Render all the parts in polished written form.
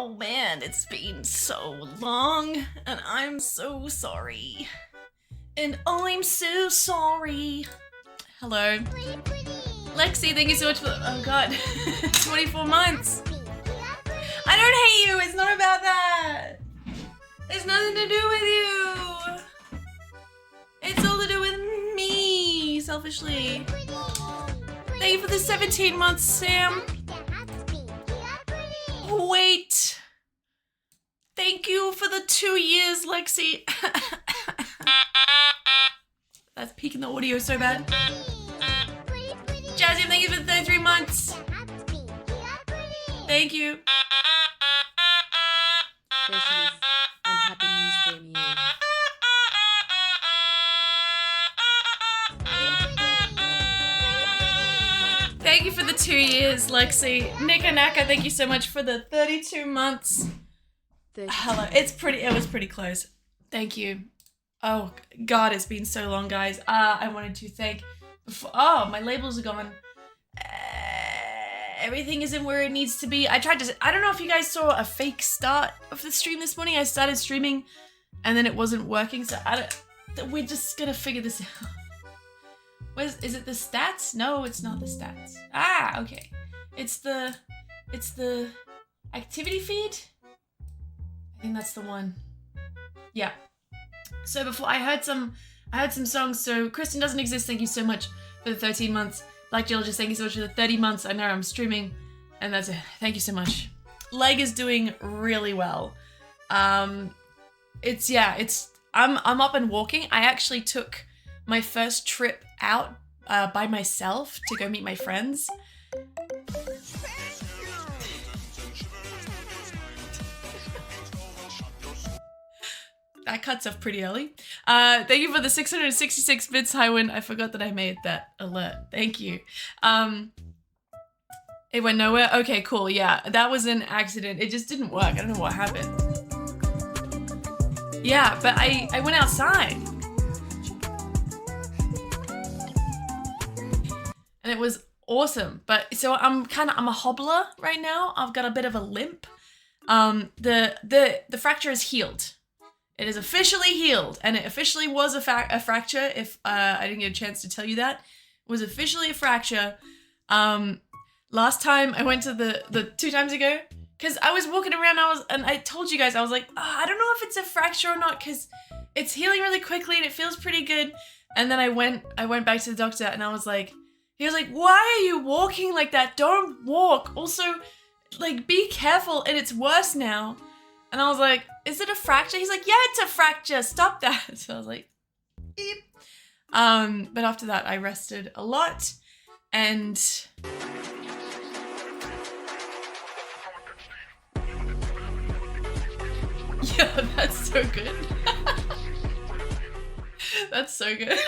Oh man, it's been so long, and I'm so sorry. And I'm so sorry. Hello. Lexi, thank you so much for oh god. 24 months. I don't hate you, it's not about that. It's nothing to do with you. It's all to do with me, selfishly. Thank you for the 17 months, Sam. Wait. Thank you for the 2 years, Lexi. That's peaking the audio so bad. Jazzy, thank you for the 33 months. Thank you. Christmas and Happy New Year. Thank you for the 2 years, Lexi. Nika Naka, thank you so much for the 32 months. Hello, it was pretty close. Thank you. Oh god, it's been so long, guys. I wanted to thank, oh, my labels are gone. Everything isn't where it needs to be. I don't know if you guys saw a fake start of the stream this morning. I started streaming and then it wasn't working, so we're just gonna figure this out. Is it the stats? No, it's not the stats. Ah, okay. It's the activity feed? I think that's the one. Yeah. So before I heard some songs. So Kristen Doesn't Exist, thank you so much for the 13 months. Black Geologist, thank you so much for the 30 months. I know I'm streaming and that's it. Thank you so much. Leg is doing really well. I'm up and walking. I actually took my first trip out by myself to go meet my friends. That cuts off pretty early. Thank you for the 666 bits, Highwind. I forgot that I made that alert. Thank you. It went nowhere? Okay, cool. Yeah, that was an accident. It just didn't work. I don't know what happened. Yeah, but I went outside. And it was awesome. But so I'm a hobbler right now. I've got a bit of a limp. The fracture is healed. It is officially healed, and it officially was a fracture. If I didn't get a chance to tell you that, it was officially a fracture. Last time I went to the 2 times ago, because I was walking around, and I told you guys, I was like, oh, I don't know if it's a fracture or not, because it's healing really quickly and it feels pretty good. And then I went back to the doctor, and I was like, he was like, why are you walking like that? Don't walk. Also, like, be careful, and it's worse now. And I was like, is it a fracture? He's like, yeah, it's a fracture. Stop that. So I was like, beep. But after that, I rested a lot. And yeah, that's so good. That's so good.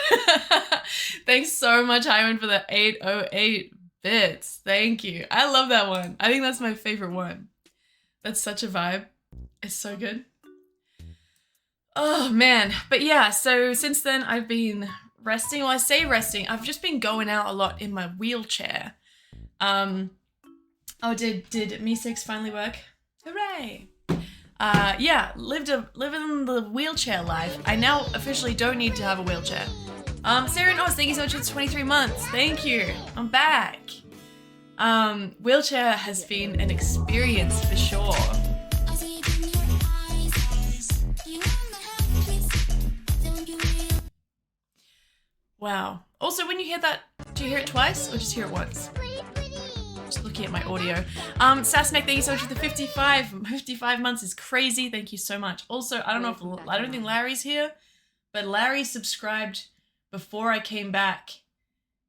Thanks so much, Hyman, for the 808 bits. Thank you. I love that one. I think that's my favorite one. That's such a vibe. It's so good. Oh man. But yeah, so since then I've been resting. Well, I say resting. I've just been going out a lot in my wheelchair. Oh, did Me6 finally work? Hooray. Yeah, living the wheelchair life. I now officially don't need to have a wheelchair. Sarah and Oz, thank you so much for 23 months. Thank you. I'm back. Wheelchair has been an experience for sure. Wow. Also, when you hear that, do you hear it twice or just hear it once? Just looking at my audio. Sassneck, thank you so much for the 55 months is crazy. Thank you so much. Also, I don't think Larry's here, but Larry subscribed before I came back.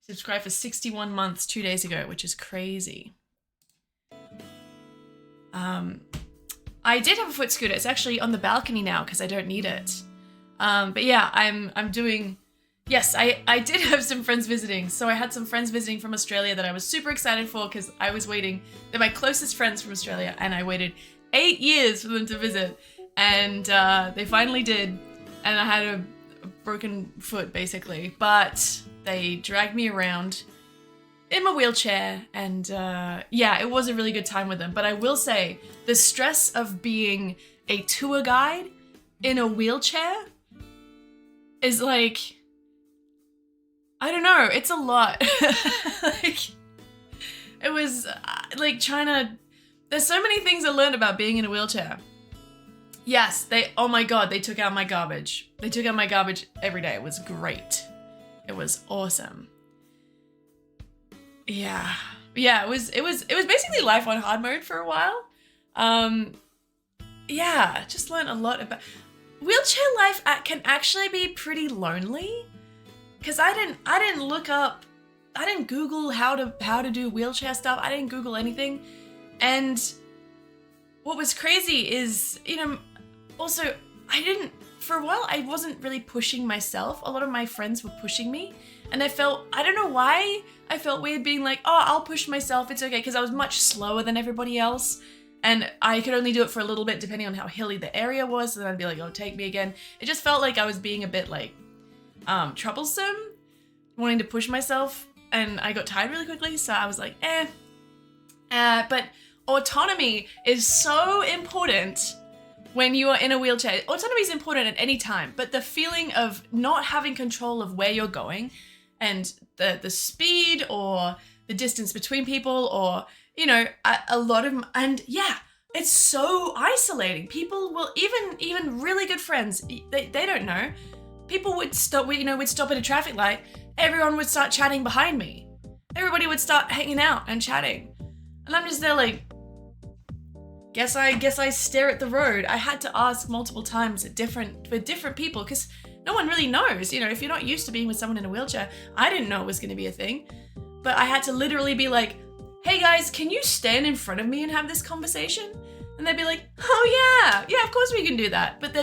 Subscribed for 61 months 2 days ago, which is crazy. I did have a foot scooter. It's actually on the balcony now because I don't need it. But yeah, I'm doing. Yes, I did have some friends visiting. So I had some friends visiting from Australia that I was super excited for because I was waiting. They're my closest friends from Australia, and I waited 8 years for them to visit. And they finally did. And I had a broken foot, basically. But they dragged me around in my wheelchair, and yeah, it was a really good time with them. But I will say, the stress of being a tour guide in a wheelchair is like, I don't know, it's a lot. Like, it was like trying to, there's so many things I learned about being in a wheelchair. Yes, oh my god, they took out my garbage. They took out my garbage every day. It was great. It was awesome. Yeah. Yeah, it was basically life on hard mode for a while. Yeah, just learned a lot about wheelchair life can actually be pretty lonely. Cause I didn't look up, I didn't Google how to do wheelchair stuff. I didn't Google anything. And what was crazy is, you know, also for a while, I wasn't really pushing myself. A lot of my friends were pushing me, and I don't know why I felt weird being like, oh, I'll push myself, it's okay, because I was much slower than everybody else, and I could only do it for a little bit depending on how hilly the area was, so then I'd be like, oh, take me again. It just felt like I was being a bit like, troublesome, wanting to push myself, and I got tired really quickly, so I was like, but autonomy is so important when you are in a wheelchair. Autonomy is important at any time, but the feeling of not having control of where you're going and the speed or the distance between people, or, you know, a lot of, and yeah, it's so isolating. People will, even really good friends, they don't know. People would stop, we'd stop at a traffic light, everyone would start chatting behind me. Everybody would start hanging out and chatting. And I'm just there like, guess I stare at the road. I had to ask multiple times with different people, because no one really knows. You know, if you're not used to being with someone in a wheelchair, I didn't know it was going to be a thing. But I had to literally be like, hey guys, can you stand in front of me and have this conversation? And they'd be like, oh yeah, of course we can do that. But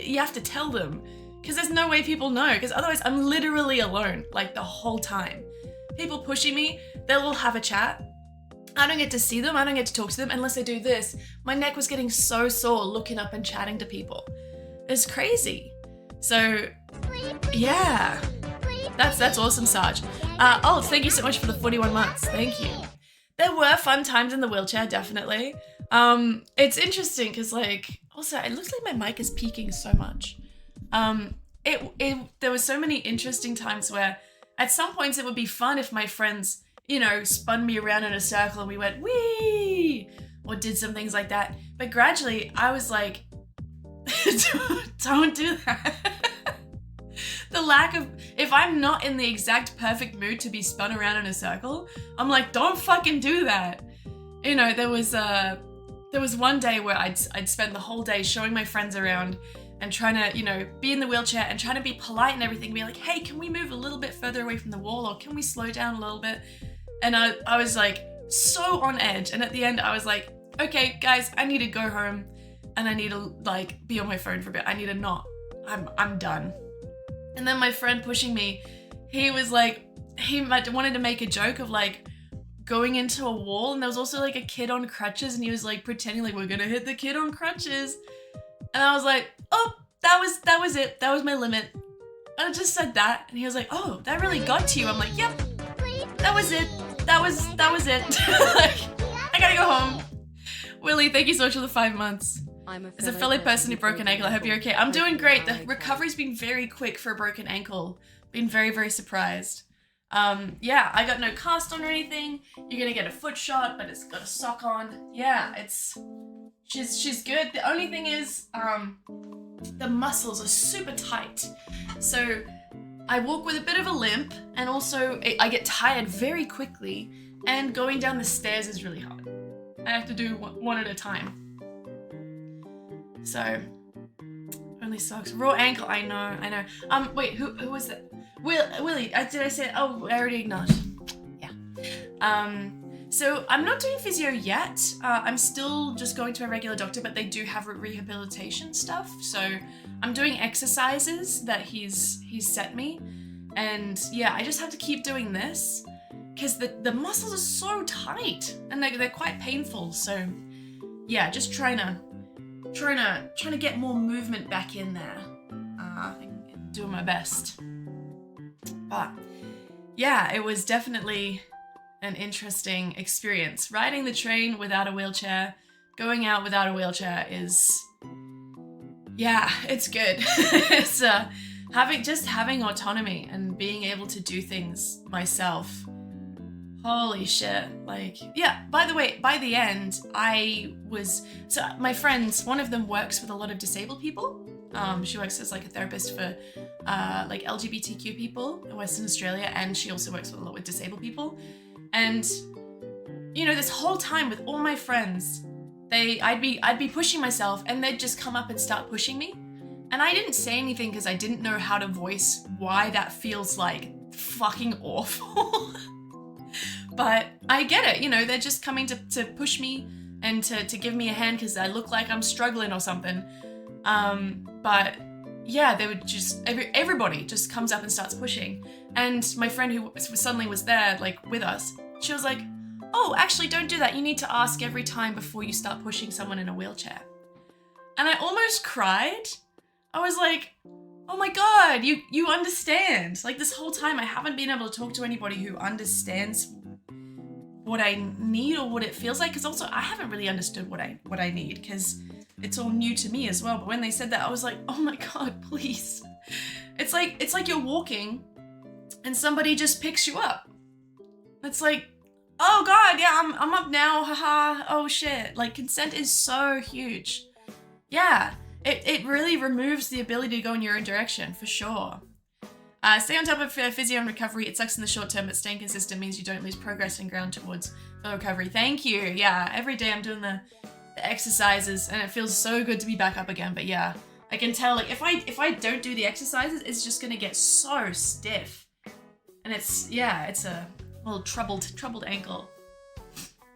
you have to tell them, because there's no way people know, because otherwise I'm literally alone, like the whole time. People pushing me, they'll have a chat. I don't get to see them, I don't get to talk to them unless I do this. My neck was getting so sore looking up and chatting to people. It's crazy. So, yeah. That's awesome, Sarge. Oh, thank you so much for the 41 months. Thank you. There were fun times in the wheelchair, definitely. It's interesting because, like, also it looks like my mic is peaking so much. There were so many interesting times where at some points it would be fun if my friends, you know, spun me around in a circle and we went, wee, or did some things like that. But gradually I was like, don't do that. The lack of, if I'm not in the exact perfect mood to be spun around in a circle, I'm like, don't fucking do that. You know, there was one day where I'd spend the whole day showing my friends around and trying to, you know, be in the wheelchair and trying to be polite and everything, be like, hey, can we move a little bit further away from the wall, or can we slow down a little bit? And I was like so on edge, and at the end I was like, okay guys, I need to go home and I need to like be on my phone for a bit. I need to not, I'm done. And then my friend pushing me, he was like, he wanted to make a joke of like going into a wall, and there was also like a kid on crutches, and he was like pretending like we're gonna hit the kid on crutches. And I was like, oh, that was it. That was my limit. And I just said that, and he was like, oh, that really got to you. I'm like, yep, that was it. That was it. Like, I gotta go home. Willie, thank you so much for the 5 months. As a fellow person who broke an ankle, I hope you're okay. I'm doing great. The recovery's been very quick for a broken ankle. Been very, very surprised. Yeah, I got no cast on or anything. You're gonna get a foot shot, but it's got a sock on. Yeah, she's good. The only thing is, the muscles are super tight. So I walk with a bit of a limp, and also I get tired very quickly, and going down the stairs is really hard. I have to do one at a time. So, only socks. Raw ankle, I know. Wait, who was that? Willie, did I say, oh, I already acknowledged. Yeah. So I'm not doing physio yet. I'm still just going to my regular doctor, but they do have rehabilitation stuff. So I'm doing exercises that he's set me. And yeah, I just have to keep doing this because the muscles are so tight and they're quite painful. So yeah, just trying to get more movement back in there. And doing my best. But yeah, it was definitely an interesting experience. Riding the train without a wheelchair, going out without a wheelchair is, yeah, it's good. It's having autonomy and being able to do things myself. Holy shit. Like, yeah, by the way, by the end, my friends, one of them works with a lot of disabled people. She works as like a therapist for like LGBTQ people in Western Australia, and she also works with a lot with disabled people. And this whole time with all my friends, I'd be pushing myself, and they'd just come up and start pushing me. And I didn't say anything because I didn't know how to voice why that feels like fucking awful. But I get it, they're just coming to push me and to give me a hand because I look like I'm struggling or something. But yeah, they would just, everybody just comes up and starts pushing. And my friend who suddenly was there, like with us, she was like, oh, actually don't do that. You need to ask every time before you start pushing someone in a wheelchair. And I almost cried. I was like, oh my God, you understand. Like this whole time I haven't been able to talk to anybody who understands what I need or what it feels like. Cause also I haven't really understood what I need because it's all new to me as well. But when they said that, I was like, oh my God, please. It's like you're walking and somebody just picks you up. It's like, oh God, yeah, I'm up now, haha, oh shit. Like consent is so huge. Yeah, it really removes the ability to go in your own direction, for sure. Stay on top of physio and recovery. It sucks in the short term, but staying consistent means you don't lose progress and ground towards full recovery. Thank you. Yeah, every day I'm doing the exercises and it feels so good to be back up again. But yeah, I can tell like if I don't do the exercises, it's just gonna get so stiff. And it's a little troubled ankle.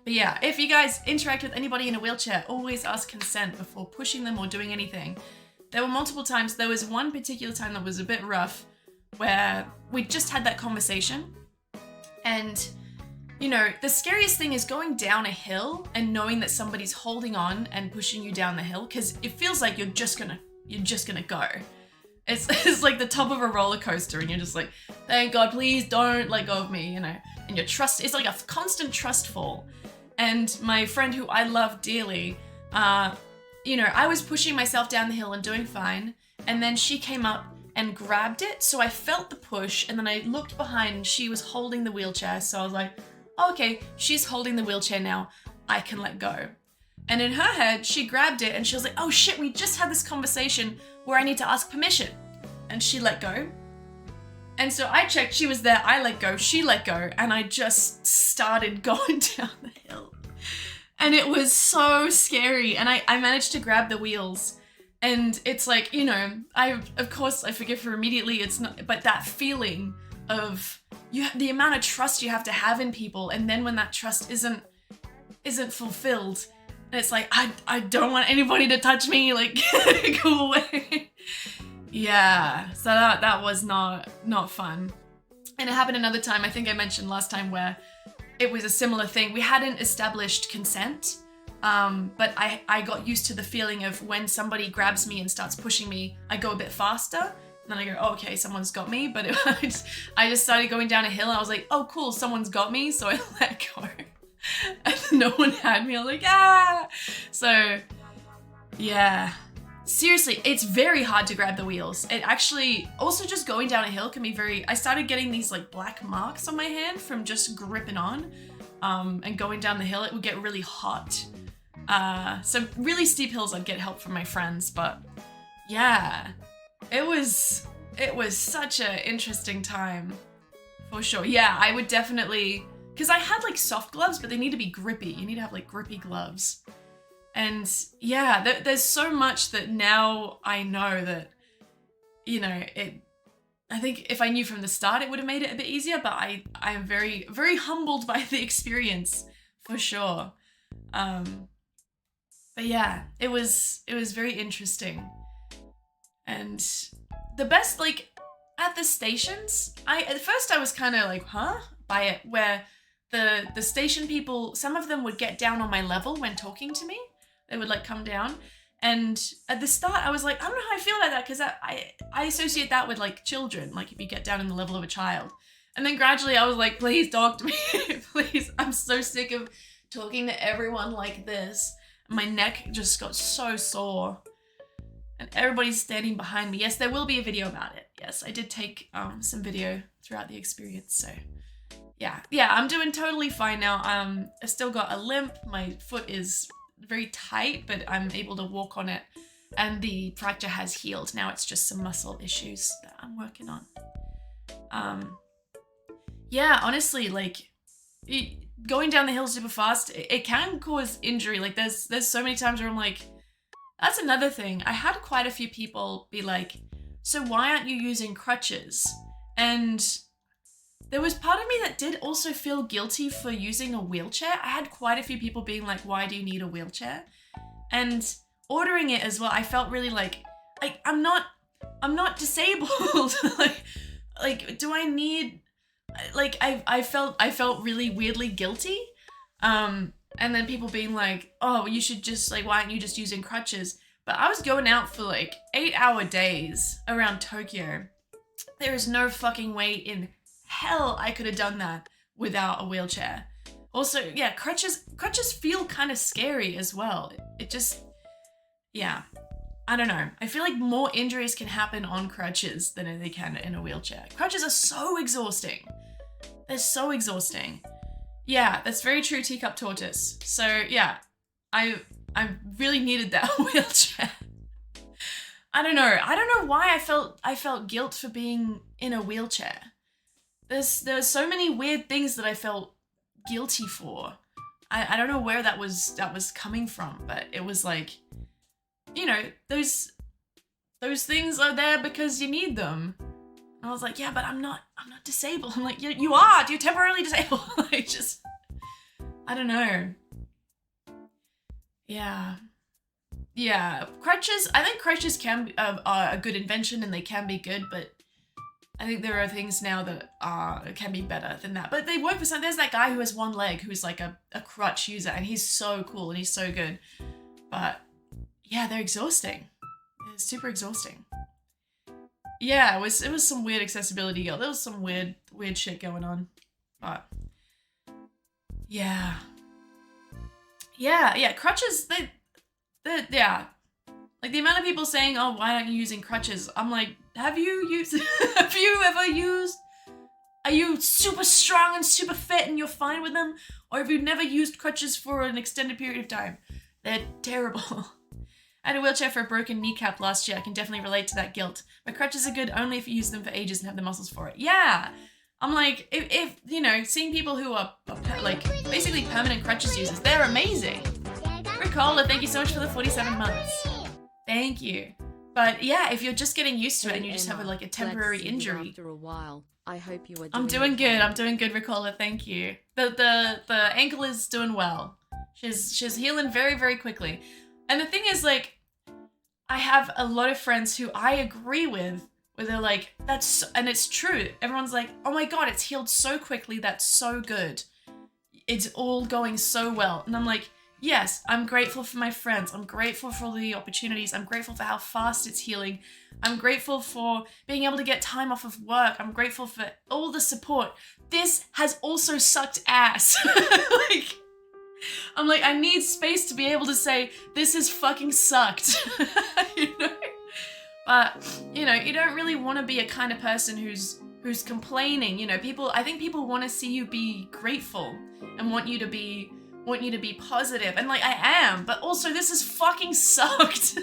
But yeah, if you guys interact with anybody in a wheelchair, always ask consent before pushing them or doing anything. There were multiple times. There was one particular time that was a bit rough where we just had that conversation. And, the scariest thing is going down a hill and knowing that somebody's holding on and pushing you down the hill because it feels like you're just gonna go. It's like the top of a roller coaster and you're just like, thank God, please don't let go of me, and your trust, it's like a constant trust fall. And my friend who I love dearly, I was pushing myself down the hill and doing fine. And then she came up and grabbed it. So I felt the push and then I looked behind and she was holding the wheelchair. So I was like, oh, okay, she's holding the wheelchair now. I can let go. And in her head, she grabbed it and she was like, oh shit, we just had this conversation where I need to ask permission. And she let go. And so I checked, she was there, I let go, she let go, and I just started going down the hill. And it was so scary. And I managed to grab the wheels. And it's like, I forgive her immediately. It's not, but that feeling of the amount of trust you have to have in people. And then when that trust isn't fulfilled, and it's like, I don't want anybody to touch me, like, go away. Yeah, so that was not fun. And it happened another time, I think I mentioned last time, where it was a similar thing. We hadn't established consent, but I got used to the feeling of when somebody grabs me and starts pushing me, I go a bit faster, and then I go, oh, okay, someone's got me, but I just started going down a hill, and I was like, oh cool, someone's got me, so I let go. And no one had me, I was like, ah! So, yeah. Seriously, it's very hard to grab the wheels. It actually, also just going down a hill can be I started getting these like black marks on my hand from just gripping on, and going down the hill, it would get really hot. So really steep hills, I'd get help from my friends, but yeah, it was such an interesting time, for sure. Yeah, I would definitely, because I had like soft gloves, but they need to be grippy. You need to have like grippy gloves. And yeah, there's so much that now I know that, I think if I knew from the start, it would have made it a bit easier, but I am very, very humbled by the experience, for sure. But yeah, it was very interesting. And the best, like, at the stations, at first I was kind of like, huh? By it, where the station people, some of them would get down on my level when talking to me. They would like come down. And at the start I was like, I don't know how I feel about that, because I associate that with like children, like if you get down in the level of a child. And then gradually I was like, please talk to me, please. I'm so sick of talking to everyone like this. My neck just got so sore. And everybody's standing behind me. Yes, there will be a video about it. Yes, I did take some video throughout the experience, so yeah, I'm doing totally fine now. I still got a limp. My foot is very tight, but I'm able to walk on it, and the fracture has healed. Now it's just some muscle issues that I'm working on. Yeah, honestly, like going down the hill super fast, it can cause injury. Like there's so many times where I'm like, that's another thing. I had quite a few people be like, so why aren't you using crutches? And there was part of me that did also feel guilty for using a wheelchair. I had quite a few people being like, why do you need a wheelchair? And ordering it as well, I felt really like I'm not disabled. like do I need, like I felt really weirdly guilty. And then people being like, oh, you should just, like, why aren't you just using crutches? But I was going out for like 8-hour days around Tokyo. There is no fucking way in hell I could have done that without a wheelchair. Also, yeah, crutches feel kind of scary as well. It just, yeah, I don't know. I feel like more injuries can happen on crutches than they can in a wheelchair. Crutches are so exhausting. They're so exhausting. Yeah, that's very true, Teacup Tortoise. So yeah, I really needed that wheelchair. I don't know why I felt guilt for being in a wheelchair. There's so many weird things that I felt guilty for. I don't know where that was coming from, but it was like, you know, those things are there because you need them. And I was like, yeah, but I'm not disabled. I'm like, you are. You're temporarily disabled. Like, just, I don't know. Yeah. Crutches. I think crutches can be are a good invention, and they can be good, but I think there are things now that can be better than that. But they work for some. There's that guy who has one leg who's like a crutch user, and he's so cool and he's so good. But yeah, they're exhausting. It's super exhausting. Yeah, it was some weird accessibility. There was some weird shit going on. But yeah. Crutches. Yeah. Like the amount of people saying, "Oh, why aren't you using crutches?" I'm like, have you ever used? Are you super strong and super fit and you're fine with them? Or have you never used crutches for an extended period of time? They're terrible. I had a wheelchair for a broken kneecap last year. I can definitely relate to that guilt. But crutches are good only if you use them for ages and have the muscles for it. Yeah. I'm like, if you know, seeing people who are like basically permanent crutches users, they're amazing. Ricola, thank you so much for the 47 months. Thank you. But yeah, if you're just getting used to it and you just have like a temporary injury. After a while, I hope you are. I'm doing good. I'm doing good, Ricola. Thank you. The ankle is doing well. She's healing very, very quickly. And the thing is, like, I have a lot of friends who I agree with, where they're like, that's, and it's true. Everyone's like, oh my God, it's healed so quickly. That's so good. It's all going so well. And I'm like, yes, I'm grateful for my friends. I'm grateful for the opportunities. I'm grateful for how fast it's healing. I'm grateful for being able to get time off of work. I'm grateful for all the support. This has also sucked ass. Like, I'm like, I need space to be able to say, this has fucking sucked. You know? But, you know, you don't really want to be a kind of person who's complaining. You know, I think people want to see you be grateful and want you to be positive. And like, I am, but also this has fucking sucked.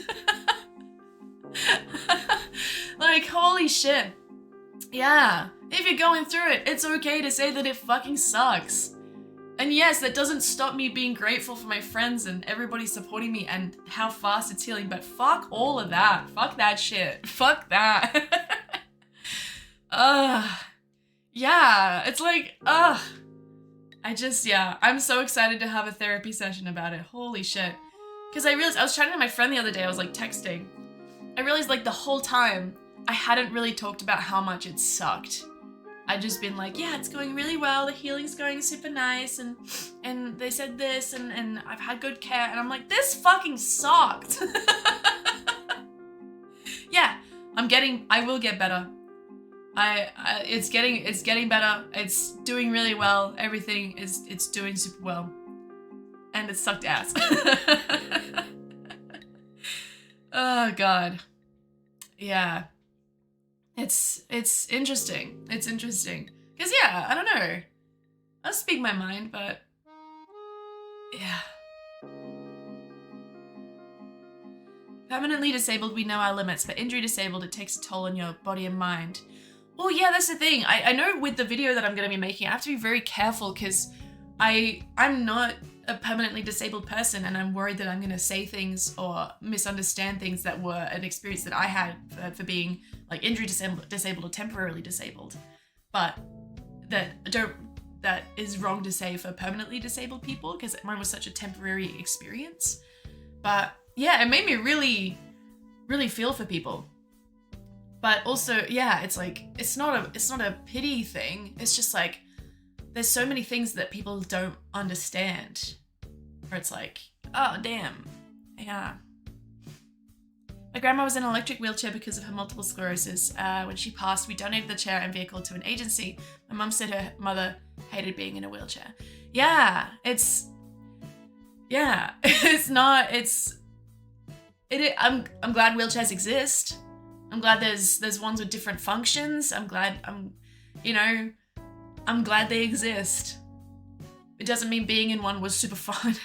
Like, holy shit. Yeah. If you're going through it, it's okay to say that it fucking sucks. And yes, that doesn't stop me being grateful for my friends and everybody supporting me and how fast it's healing, but fuck all of that. Fuck that shit. Fuck that. Yeah, it's like, I'm so excited to have a therapy session about it. Holy shit. Because I realized, I was chatting to my friend the other day, I was like texting. I realized like the whole time, I hadn't really talked about how much it sucked. I'd just been like, yeah, it's going really well, the healing's going super nice, and they said this, and I've had good care, and I'm like, this fucking sucked. Yeah, I will get better. It's getting better. It's doing really well. Everything it's doing super well. And it sucked ass. Oh God. Yeah. It's interesting. It's interesting. Cause yeah, I don't know. I'll speak my mind, but yeah. Permanently disabled, we know our limits, but injury disabled, it takes a toll on your body and mind. Well, yeah, that's the thing. I know with the video that I'm going to be making, I have to be very careful because I'm not a permanently disabled person, and I'm worried that I'm going to say things or misunderstand things that were an experience that I had for being like injury disabled or temporarily disabled. But that is wrong to say for permanently disabled people because mine was such a temporary experience. But yeah, it made me really, really feel for people. But also, yeah, it's like, it's not a pity thing. It's just like, there's so many things that people don't understand. Where it's like, oh, damn. Yeah. My grandma was in an electric wheelchair because of her multiple sclerosis. When she passed, we donated the chair and vehicle to an agency. My mum said her mother hated being in a wheelchair. Yeah, I'm glad wheelchairs exist. I'm glad there's ones with different functions. I'm glad they exist. It doesn't mean being in one was super fun.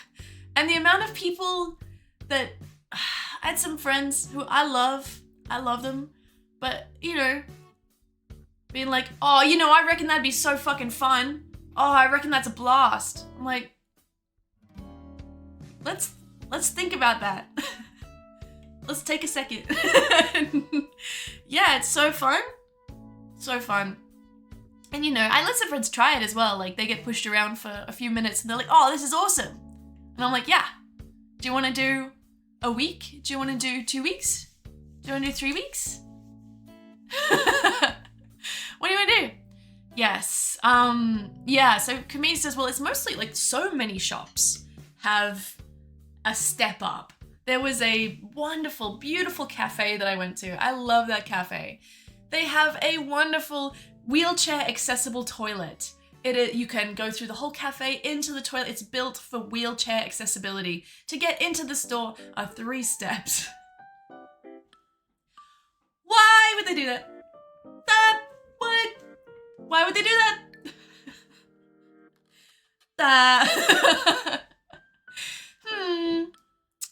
And the amount of people that I had some friends who I love them, but being like, oh, I reckon that'd be so fucking fun. Oh, I reckon that's a blast. I'm like, let's think about that. Let's take a second. Yeah, it's so fun. So fun. And I let some friends try it as well. Like, they get pushed around for a few minutes and they're like, oh, this is awesome. And I'm like, yeah. Do you want to do a week? Do you want to do 2 weeks? Do you want to do 3 weeks? What do you want to do? Yes. Yeah, so Kameen says, well, it's mostly like so many shops have a step up. There was a wonderful, beautiful cafe that I went to. I love that cafe. They have a wonderful wheelchair accessible toilet. You can go through the whole cafe into the toilet. It's built for wheelchair accessibility. To get into the store are 3 steps. Why would they do that? Why would they do that?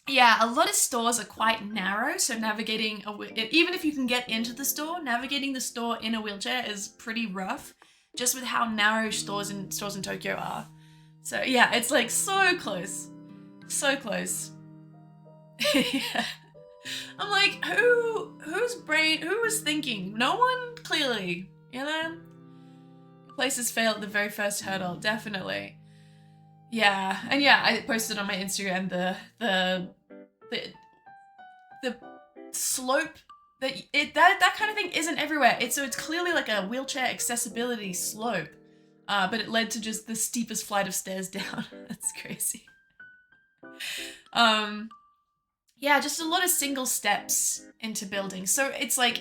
Yeah, a lot of stores are quite narrow, so navigating even if you can get into the store, navigating the store in a wheelchair is pretty rough, just with how narrow stores in Tokyo are. So yeah, it's like so close. So close. Yeah. I'm like, who was thinking? No one, clearly. Places fail at the very first hurdle, definitely. Yeah, and yeah, I posted on my Instagram the slope that kind of thing isn't everywhere. It's clearly like a wheelchair accessibility slope, but it led to just the steepest flight of stairs down. That's crazy. Yeah, just a lot of single steps into buildings. So it's like,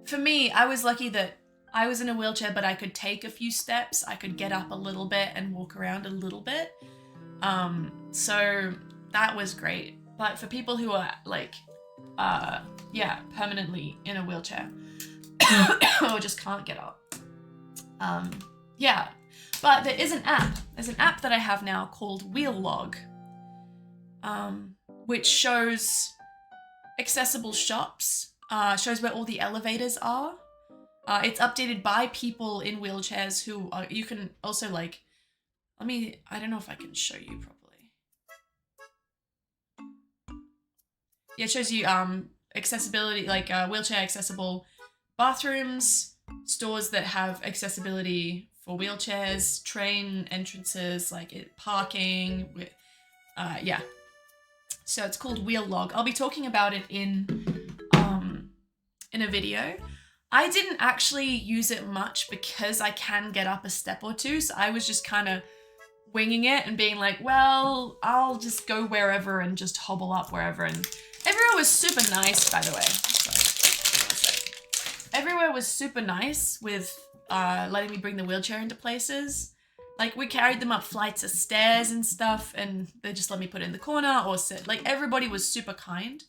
for me, I was lucky that I was in a wheelchair, but I could take a few steps. I could get up a little bit and walk around a little bit. So that was great. But for people who are like, permanently in a wheelchair or just can't get up. Yeah, but there is an app. There's an app that I have now called Wheel Log, which shows accessible shops, shows where all the elevators are. It's updated by people in wheelchairs who you can also like, I don't know if I can show you properly. Yeah, it shows you accessibility, like wheelchair accessible bathrooms, stores that have accessibility for wheelchairs, train entrances, like parking, yeah. So it's called Wheel Log. I'll be talking about it in a video. I didn't actually use it much because I can get up a step or two, so I was just kind of winging it and being like, well, I'll just go wherever and just hobble up wherever. And everyone was super nice, by the way. everywhere was super nice with letting me bring the wheelchair into places. Like, we carried them up flights of stairs and stuff, and they just let me put it in the corner or sit. Like, everybody was super kind.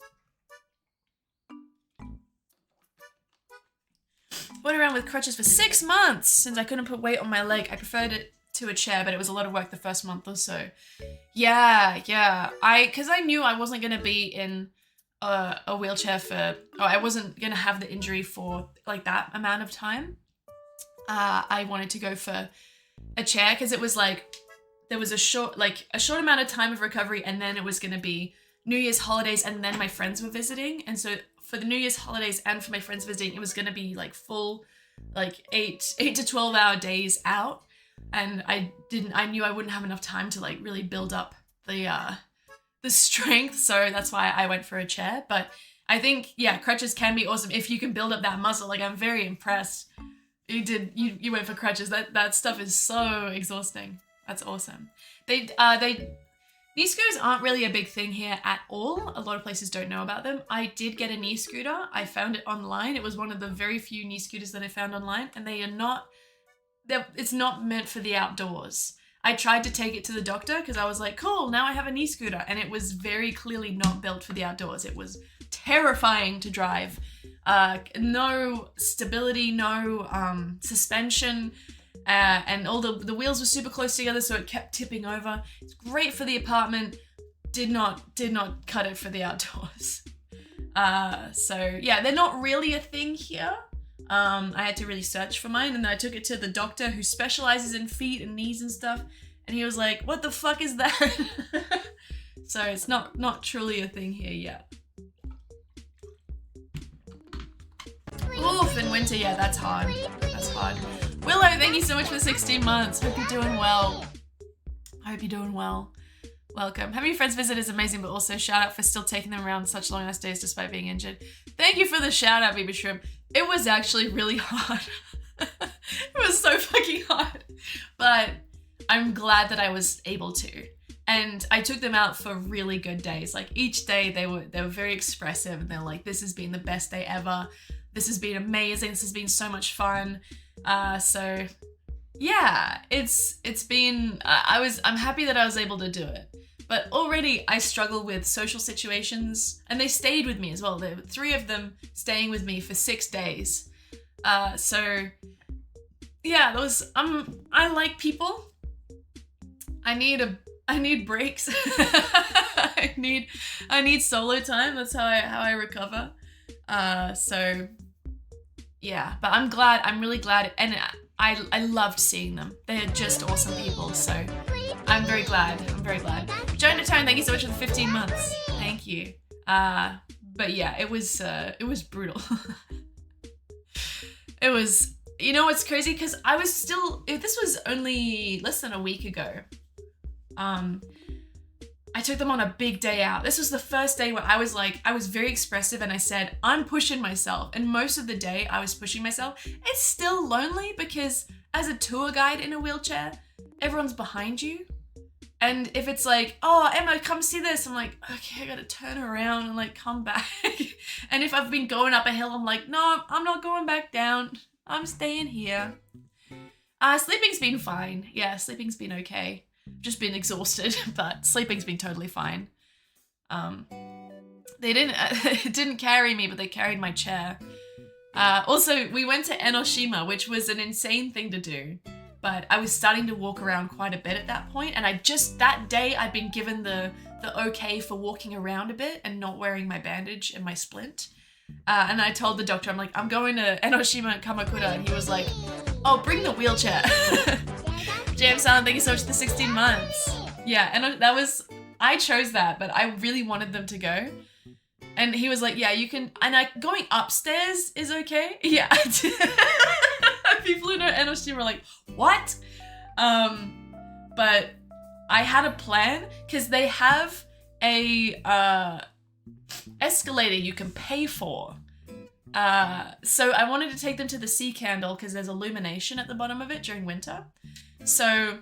Went around with crutches for 6 months since I couldn't put weight on my leg. I preferred it to a chair, but it was a lot of work the first month or so. Yeah. Because I knew I wasn't going to be in a wheelchair I wasn't going to have the injury for like that amount of time. I wanted to go for a chair because it was like, there was a short amount of time of recovery, and then it was going to be New Year's holidays, and then my friends were visiting. And so for the New Year's holidays and for my friends visiting, it was going to be like full, like 8 to 12 hour days out. And I knew I wouldn't have enough time to like really build up the strength. So that's why I went for a chair. But I think, yeah, crutches can be awesome if you can build up that muscle. Like, I'm very impressed. You went for crutches. That stuff is so exhausting. That's awesome. Knee scooters aren't really a big thing here at all. A lot of places don't know about them. I did get a knee scooter. I found it online. It was one of the very few knee scooters that I found online, and it's not meant for the outdoors. I tried to take it to the doctor because I was like, cool, now I have a knee scooter, and it was very clearly not built for the outdoors. It was terrifying to drive. No stability, no suspension. And all the wheels were super close together, so it kept tipping over. It's great for the apartment. Did not cut it for the outdoors. So yeah, they're not really a thing here. I had to really search for mine, and then I took it to the doctor who specializes in feet and knees and stuff, and he was like, "What the fuck is that?" So it's not truly a thing here yet. Oof, in winter, yeah, that's hard. That's hard. Willow, thank you so much for the 16 months. Hope you're doing well. I hope you're doing well. Welcome. Having friends visit is amazing, but also shout out for still taking them around such long ass days despite being injured. Thank you for the shout out, Baby Shrimp. It was actually really hard. It was so fucking hard. But I'm glad that I was able to. And I took them out for really good days. Like, each day they were very expressive, and they're like, this has been the best day ever. This has been amazing. This has been so much fun. So yeah, it's been, I'm happy that I was able to do it. But already I struggle with social situations, and they stayed with me as well. There were 3 of them staying with me for 6 days. So yeah, I like people. I need breaks. I need solo time. That's how I recover. So yeah, but I'm really glad, and I loved seeing them. They're just awesome people, so I'm very glad. Jonah Tone, thank you so much for the 15 months. Thank you. But yeah, it was brutal. It was, you know what's crazy? Because this was only less than a week ago. I took them on a big day out. This was the first day where I was very expressive, and I said, I'm pushing myself. And most of the day I was pushing myself. It's still lonely because as a tour guide in a wheelchair, everyone's behind you. And if it's like, oh, Emma, come see this, I'm like, okay, I gotta turn around and like come back. And if I've been going up a hill, I'm like, no, I'm not going back down. I'm staying here. Sleeping's been fine. Yeah, sleeping's been okay. Just been exhausted, but sleeping's been totally fine. They didn't carry me, but they carried my chair. Also, we went to Enoshima, which was an insane thing to do, but I was starting to walk around quite a bit at that point, and that day I'd been given the okay for walking around a bit and not wearing my bandage and my splint. And I told the doctor, I'm like, I'm going to Enoshima and Kamakura, and he was like, oh, bring the wheelchair. Jam-san, thank you so much for the 16 months. Yeah, and I chose that, but I really wanted them to go. And he was like, yeah, you can, and going upstairs is okay. Yeah, people who know Enoshima were like, what? But I had a plan, because they have a escalator you can pay for. So I wanted to take them to the sea candle, because there's illumination at the bottom of it during winter. So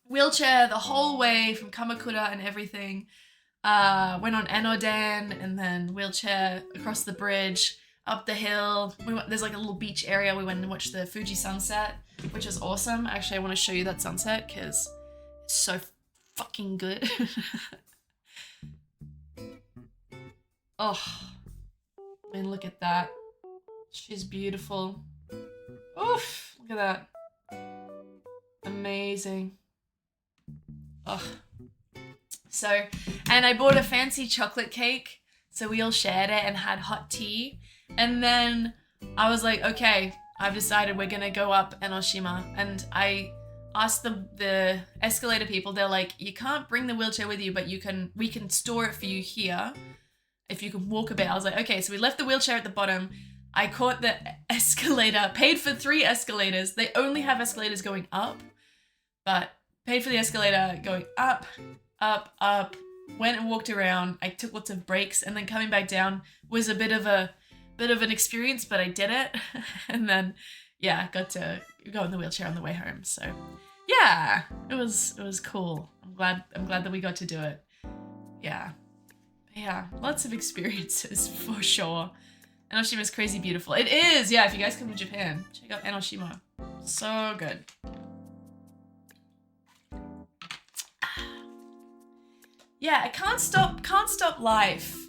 wheelchair the whole way from Kamakura and everything. Went on Enodan, and then wheelchair across the bridge. up the hill. There's like a little beach area. We went and watched the Fuji sunset, which is awesome. Actually, I want to show you that sunset because it's so fucking good. Oh, I mean, look at that. She's beautiful. Oof, look at that. Amazing. Oh. So, and I bought a fancy chocolate cake. So we all shared it and had hot tea. And then I was like, okay, I've decided we're gonna go up Enoshima. And I asked the escalator people, they're like, you can't bring the wheelchair with you, but we can store it for you here if you can walk a bit. I was like, okay, so we left the wheelchair at the bottom. I caught the escalator, paid for 3 escalators. They only have escalators going up, but paid for the escalator going up, up, up. Went and walked around. I took lots of breaks, and then coming back down was a bit of an experience, but I did it. And then, yeah, got to go in the wheelchair on the way home. So, yeah, it was cool. I'm glad that we got to do it. Yeah, lots of experiences for sure. Enoshima's crazy beautiful. It is, yeah. If you guys come to Japan, check out Enoshima. So good. Yeah, I can't stop life,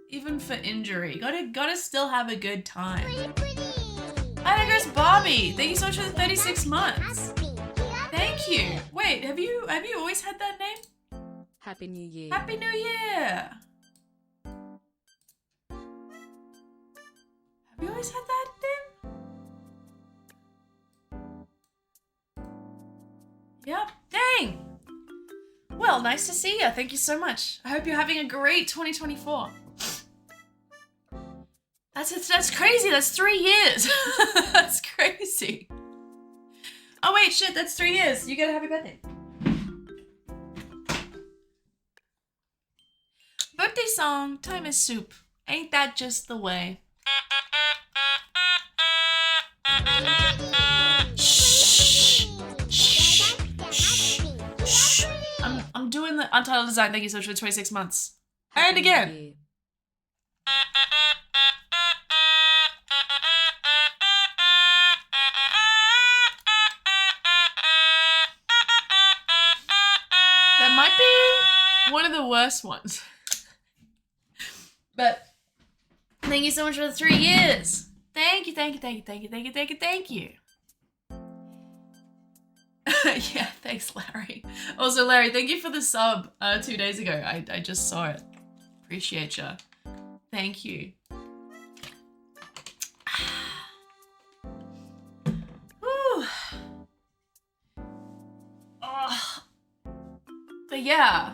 even for injury. Gotta still have a good time. Hi, there goes Barbie. Thank you so much for the 36 months. Thank you. Wait, have you always had that name? Happy New Year. Happy New Year. Have you always had that name? Yep. Dang. Well, nice to see you. Thank you so much. I hope you're having a great 2024. That's crazy. That's 3 years. That's crazy. Oh wait, shit. That's 3 years. You get a happy birthday. Birthday song. Time is soup. Ain't that just the way? Shh. Shh. Shh. I'm doing the untitled design. Thank you so much for 26 months. And again. That might be one of the worst ones. But thank you so much for the 3 years. Thank you. Yeah, thanks, Larry. Also, Larry, thank you for the sub 2 days ago. I just saw it. Appreciate ya. Thank you. Whew. Oh. But yeah,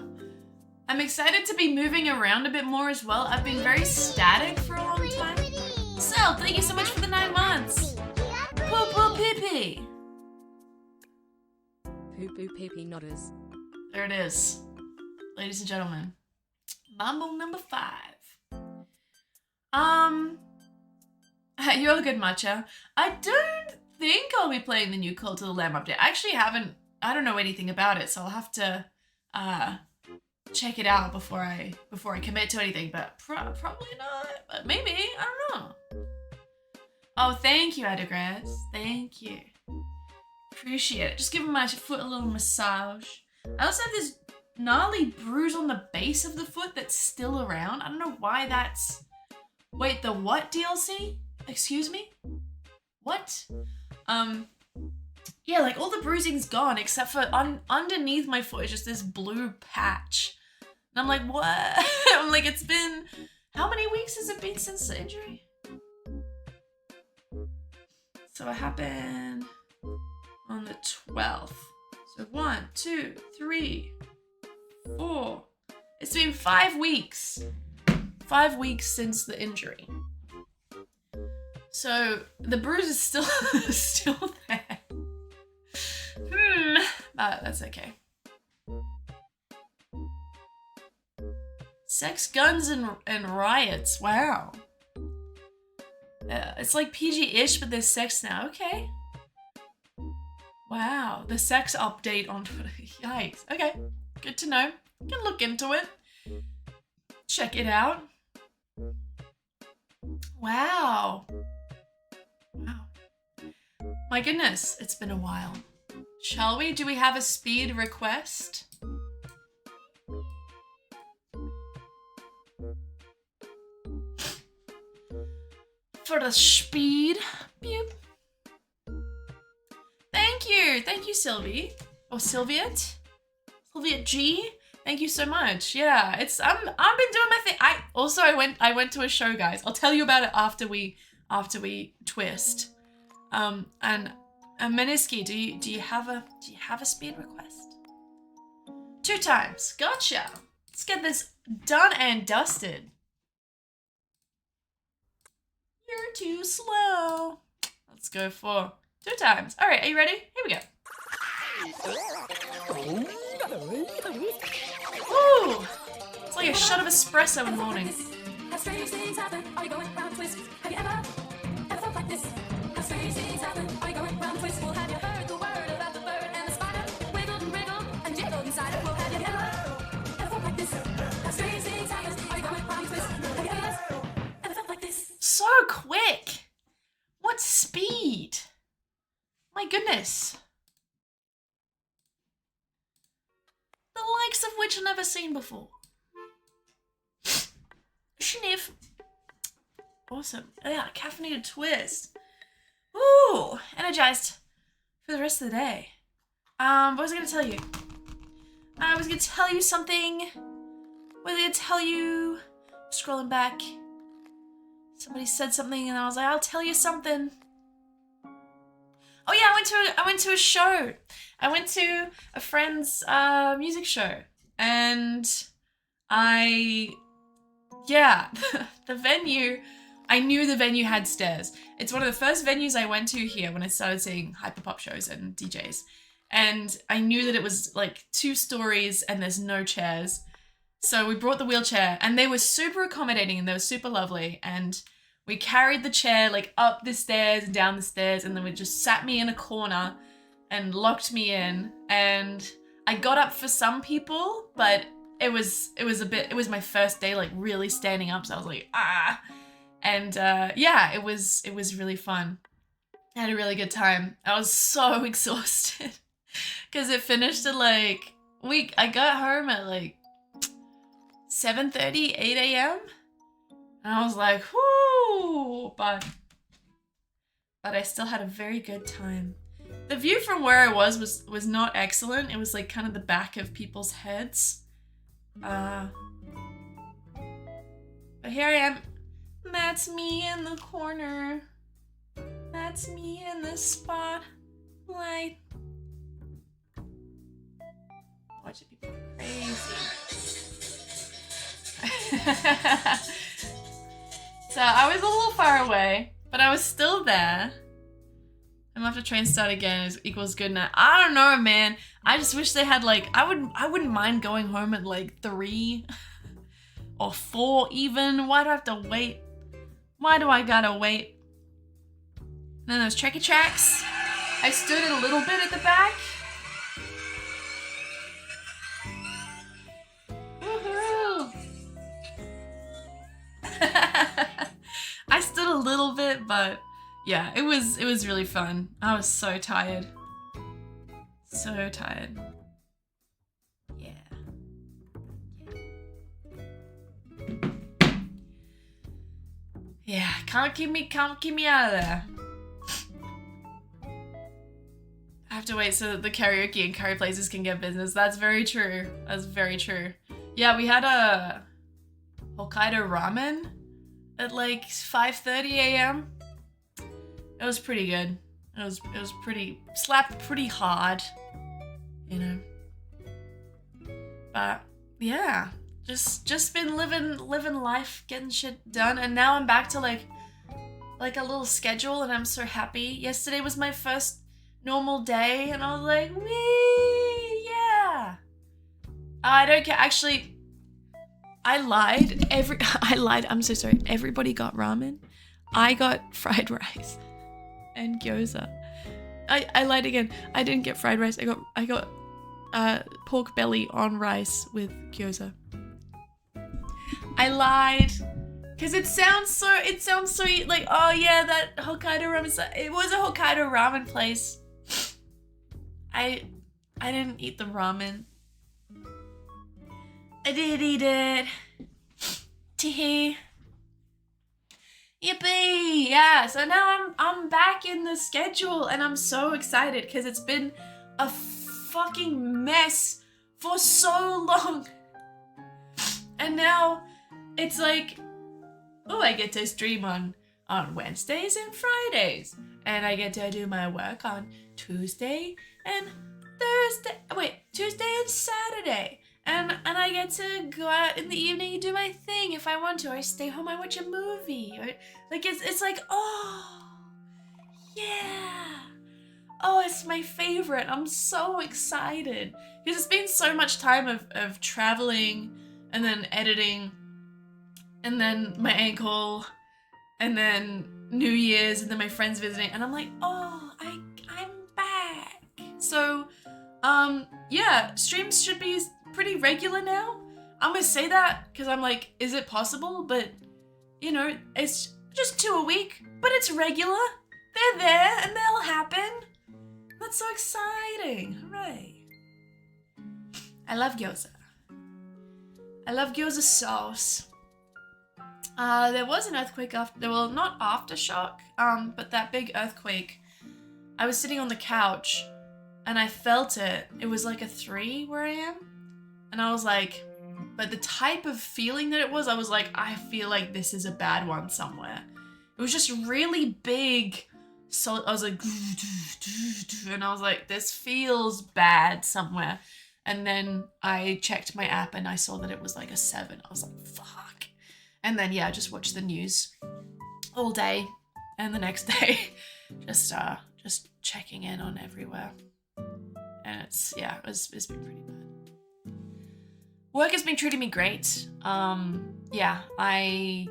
I'm excited to be moving around a bit more as well. I've been very static for a long time. Sel, thank you so much for the 9 months. Poo poo pee pee. Poo poo pee pee nodders. There it is. Ladies and gentlemen. Mambo number 5. You're good, Matcha. I don't think I'll be playing the new Call to the Lamb update. I actually I don't know anything about it, so I'll have to check it out before I commit to anything, but probably not, but maybe, I don't know. Oh, thank you, Adagras. Thank you. Appreciate it. Just giving my foot a little massage. I also have this gnarly bruise on the base of the foot that's still around. I don't know why that's... Wait, the what DLC? Excuse me? What? Yeah, like all the bruising's gone except for underneath my foot is just this blue patch. And I'm like, what? I'm like, it's been... How many weeks has it been since the injury? So it happened on the 12th. So 1, 2, 3, 4. It's been 5 weeks. 5 weeks since the injury. So the bruise is still there. But that's okay. Sex, guns, and riots. Wow. It's like PG-ish, but there's sex now. Okay. Wow. The sex update on Twitter. Yikes. Okay. Good to know. Can look into it. Check it out. Wow. Wow. My goodness, it's been a while. Shall we? Do we have a speed request? For the speed. Beep. Thank you. Thank you, Sylvie. Or Sylviet? Sylviet G? Thank you so much. Yeah, I've been doing my thing. I went to a show, guys. I'll tell you about it after we twist. And Meniski, do you have a speed request? 2 times. Gotcha. Let's get this done and dusted. You're too slow. Let's go for 2 times. All right, are you ready? Here we go. Ooh, it's like a shot of espresso in the morning. How strange things happen. Are you going round twist? Have you ever felt like this? How strange things happen. Are you going round twist? Well, have you heard the word about the bird and the spider? Wiggled and wriggled and jiggled inside it. Well, have you ever felt like this? How strange things happen. Are you going round twist? Have you ever felt like this? So quick. What speed? My goodness. The likes of which I've never seen before. Sniff. Awesome. Oh yeah, caffeinated twist. Ooh, energized for the rest of the day. What was I gonna tell you? I was gonna tell you something. What was I gonna tell you? Scrolling back. Somebody said something and I was like, I'll tell you something. Oh yeah, I went to a show. I went to a friend's music show, and the venue. I knew the venue had stairs. It's one of the first venues I went to here when I started seeing hyperpop shows and DJs, and I knew that it was like 2 stories and there's no chairs. So we brought the wheelchair, and they were super accommodating and they were super lovely, and we carried the chair like up the stairs and down the stairs, and then we just sat me in a corner and locked me in. And I got up for some people, but it was my first day like really standing up, so I was like, ah. And it was really fun. I had a really good time. I was so exhausted because it finished at I got home at like 7:30, 8 a.m. And I was like, whoo, but I still had a very good time. The view from where I was not excellent. It was like kind of the back of people's heads. But here I am. That's me in the corner. That's me in the spotlight. Watching people go crazy. So I was a little far away, but I was still there. I'm gonna have to train start again equals good night. I don't know, man. I just wish they had I wouldn't mind going home at 3 or 4 even. Why do I have to wait? Why do I gotta wait? And then those trekkie tracks. I stood a little bit at the back. Woohoo! I stood a little bit, but yeah, it was really fun. I was so tired. So tired. Yeah. Yeah, can't keep me out of there. I have to wait so that the karaoke and curry places can get business. That's very true. That's very true. Yeah, we had a Hokkaido ramen at 5:30 a.m. It was pretty good. It was pretty slapped pretty hard, you know. But yeah, just been living life, getting shit done, and now I'm back to like a little schedule, and I'm so happy. Yesterday was my first normal day, and I was like, wee, yeah. I don't care. Actually, I lied. I'm so sorry. Everybody got ramen. I got fried rice and gyoza. I lied again. I didn't get fried rice. I got pork belly on rice with gyoza. I lied Cause it sounds so like, oh yeah, that Hokkaido ramen. It was a Hokkaido ramen place. I didn't eat the ramen. I did eat it. Teehee. Yippee! Yeah, so now I'm back in the schedule and I'm so excited because it's been a fucking mess for so long. And now it's like, oh, I get to stream on Wednesdays and Fridays. And I get to do my work on Tuesday and Thursday. Wait, Tuesday and Saturday. And I get to go out in the evening and do my thing if I want to. Or I stay home, I watch a movie. Or, like, it's like, oh, yeah. Oh, it's my favorite. I'm so excited. Because it's been so much time of traveling and then editing and then my ankle and then New Year's and then my friends visiting. And I'm like, oh, I'm back. So, yeah, streams should be pretty regular now. I'm gonna say that because I'm like, is it possible? But, you know, it's just 2 a week, but it's regular. They're there and they'll happen. That's so exciting. Hooray. I love gyoza. I love gyoza sauce. There was an earthquake after, well, not aftershock, but that big earthquake. I was sitting on the couch and I felt it. It was like a 3 where I am. And I was like, but the type of feeling that it was, I was like, I feel like this is a bad one somewhere. It was just really big. So I was like, and I was like, this feels bad somewhere. And then I checked my app and I saw that it was like a 7. I was like, fuck. And then, yeah, I just watched the news all day and the next day, just checking in on everywhere. And it's been pretty bad. Work has been treating me great. Yeah, I'm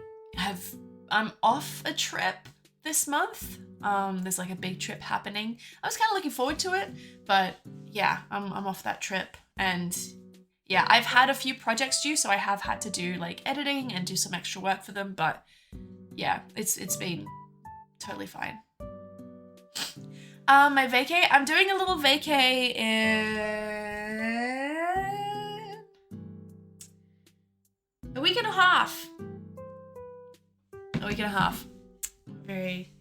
off a trip this month. There's like a big trip happening. I was kind of looking forward to it, but yeah, I'm off that trip. And yeah, I've had a few projects due, so I have had to do like editing and do some extra work for them, but yeah, it's been totally fine. My vacay, I'm doing a little vacay in a week and a half. Very,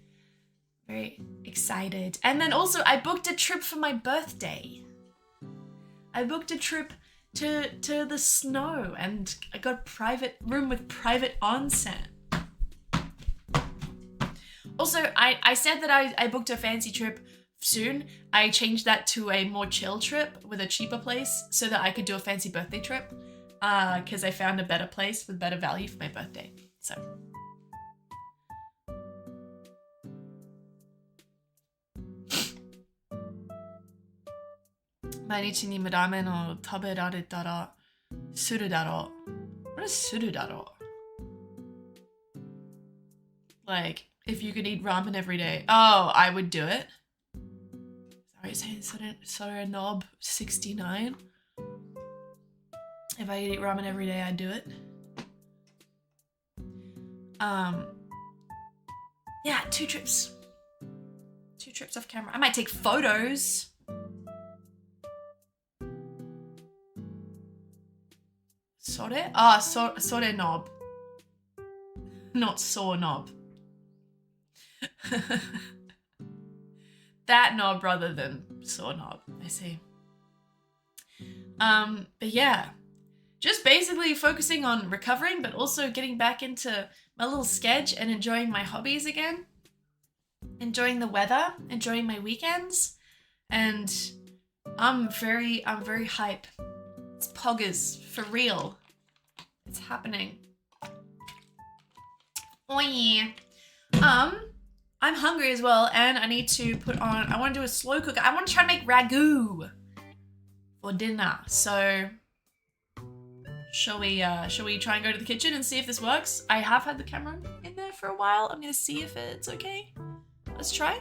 very excited. And then also I booked a trip for my birthday. I booked a trip to the snow and I got a private room with private onsen. Also, I said that I booked a fancy trip soon. I changed that to a more chill trip with a cheaper place so that I could do a fancy birthday trip. Because I found a better place with better value for my birthday. So. 毎日にラーメンを食べられたらするだろう。What is するだろう? Like, if you could eat ramen every day. Oh, I would do it. Sorry, saying sorry, knob 69. If I could eat ramen every day, I'd do it. Yeah, 2 trips. 2 trips off camera. I might take photos. Sore? Ah, sore knob. Not sore knob. That knob rather than sore knob. I see. But yeah. Just basically focusing on recovering, but also getting back into my little sketch and enjoying my hobbies again. Enjoying the weather, enjoying my weekends. And I'm very hype. It's poggers, for real. It's happening. Oh yeah. I'm hungry as well, and I need to I want to do a slow cook. I want to try to make ragu for dinner. So shall we try and go to the kitchen and see if this works? I have had the camera in there for a while. I'm gonna see if it's okay. Let's try.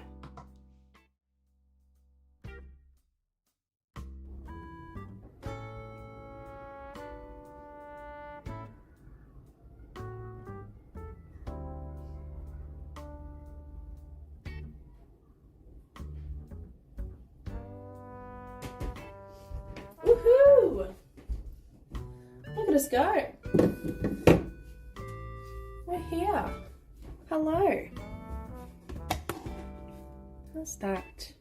us go. We're here. Hello. How's that?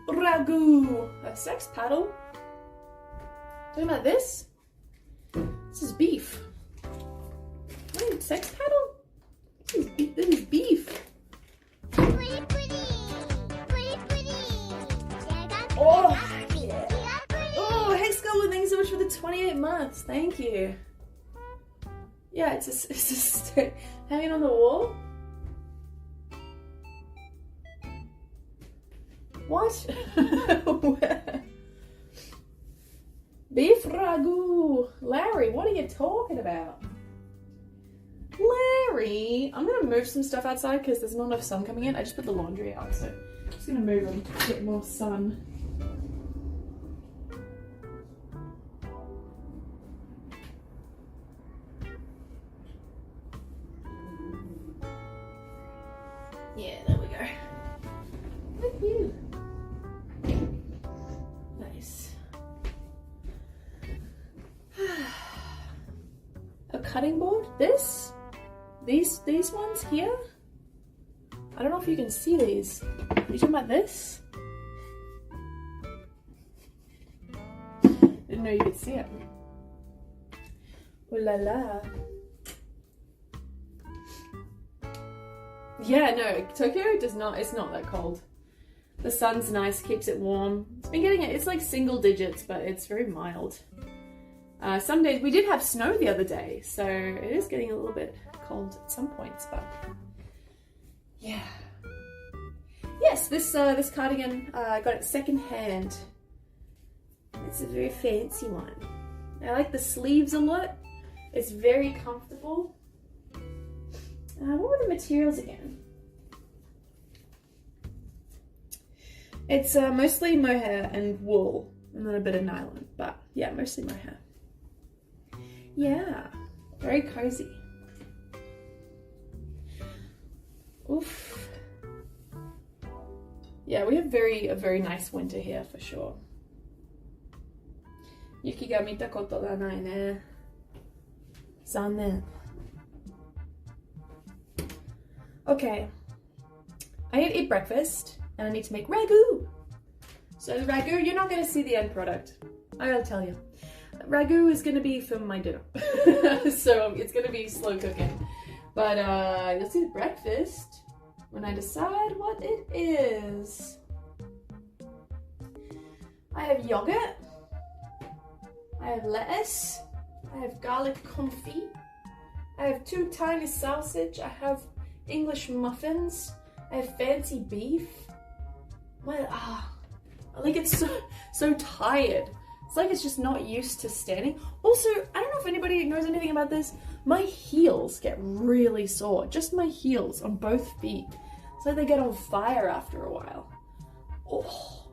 Ragu. A sex paddle. Talking about this? This is beef. What, sex paddle? This is beef. Oh, yeah. Oh, hey Scotland, thanks so much for the 28 months. Thank you. Yeah, it's just hanging on the wall. What? Where? Beef ragu. Larry, what are you talking about? Larry, I'm gonna move some stuff outside because there's not enough sun coming in. I just put the laundry out, so I'm just gonna move them to get more sun. Yeah, there we go. Thank you. Nice. A cutting board? These ones here? I don't know if you can see these. Are you talking about this? Didn't know you could see it. Ooh la la. Yeah, no, Tokyo does not, it's not that cold. The sun's nice, keeps it warm. It's been getting it, it's like single digits, but it's very mild. Some days, we did have snow the other day, so it is getting a little bit cold at some points, but yeah. Yes, this cardigan, I got it second hand. It's a very fancy one. I like the sleeves a lot. It's very comfortable. What were the materials again? It's mostly mohair and wool, and then a bit of nylon, but yeah, mostly mohair. Yeah, very cozy. Oof. Yeah, we have a very nice winter here for sure. Yuki ga mita koto ga nai ne. Zannen. Okay, I need to eat breakfast and I need to make ragu. So the ragu, you're not going to see the end product. I gotta tell you. Ragu is going to be for my dinner. So it's going to be slow cooking. But you'll see the breakfast when I decide what it is. I have yogurt. I have lettuce. I have garlic confit. I have 2 tiny sausage. I have English muffins. I have fancy beef. Like it's so tired. It's like it's just not used to standing. Also, I don't know if anybody knows anything about this. My heels get really sore. Just my heels on both feet. It's like they get on fire after a while. Oh.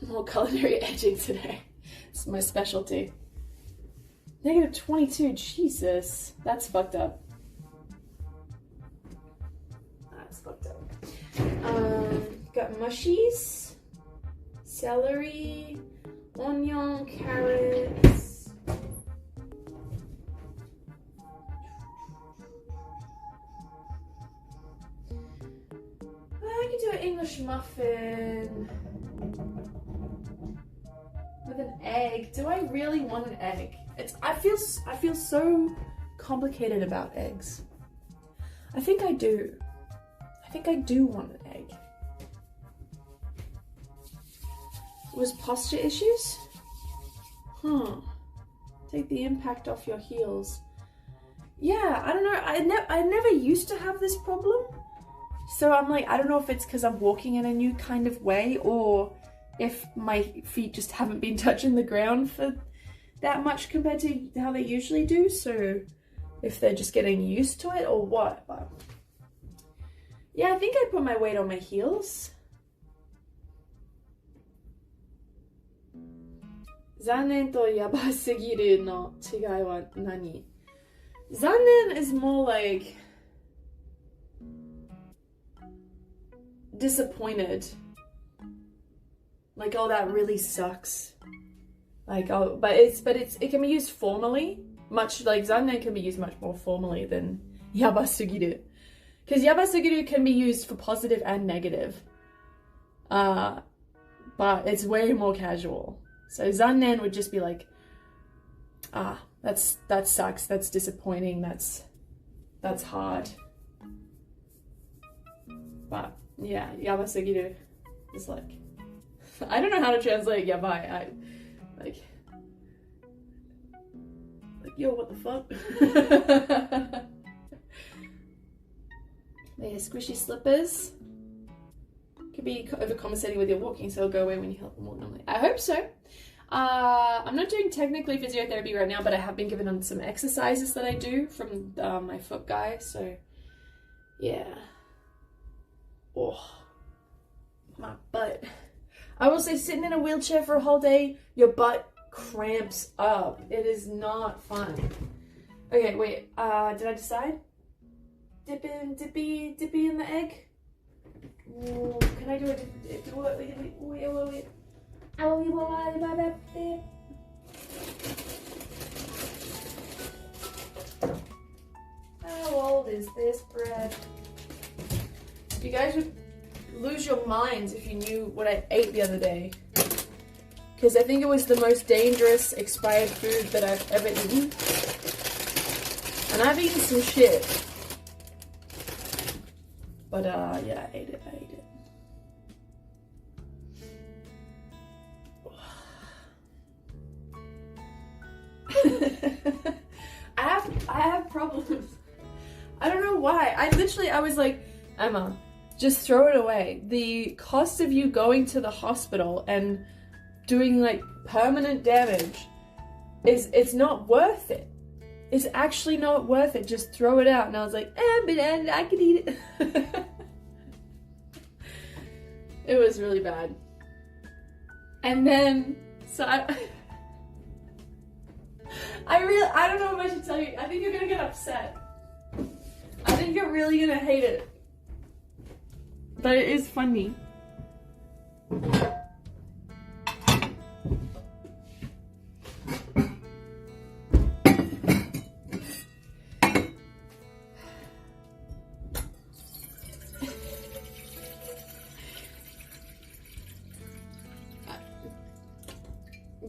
More culinary edging today. It's my specialty. -22, Jesus. That's fucked up. That's fucked up. Got mushies, celery, onion, carrots. I can do an English muffin with an egg. Do I really want an egg? I feel so complicated about eggs. I think I do. I think I do want an egg. Was posture issues? Take the impact off your heels. Yeah, I don't know. I never used to have this problem. So I'm like, I don't know if it's because I'm walking in a new kind of way or if my feet just haven't been touching the ground for that much compared to how they usually do. So if they're just getting used to it or what. But yeah, I think I put my weight on my heels. Zannen to yabasugiru no chigai wa nani? Zannen is more like disappointed. like, oh, that really sucks. Like, oh, but it can be used formally, much like zannen can be used much more formally than yabasugiru. Because yabasugiru can be used for positive and negative. But it's way more casual. So zannen would just be like, that sucks, that's disappointing, that's hard. But yeah, yabasugiru is like, I don't know how to translate yabai. Like, yo, what the fuck? They have squishy slippers. Could be overcompensating with your walking, so it'll go away when you help them walk normally. I hope so. I'm not doing technically physiotherapy right now, but I have been given on some exercises that I do from my foot guy, so yeah. Oh, my butt. I will say, sitting in a wheelchair for a whole day, your butt cramps up. It is not fun. Okay, wait, did I decide? Dippy in the egg? Ooh, can I do it? Wait. How old is this bread? You guys would lose your minds if you knew what I ate the other day. Because I think it was the most dangerous expired food that I've ever eaten. And I've eaten some shit. But yeah, I ate it. I have problems. I don't know why. I was like, Emma, just throw it away. The cost of you going to the hospital and doing like permanent damage it's not worth it. It's actually not worth it. Just throw it out. And I was like, but I could eat it. It was really bad. And then, so I don't know if I should tell you. I think you're gonna get upset. I think you're really gonna hate it. But it is funny.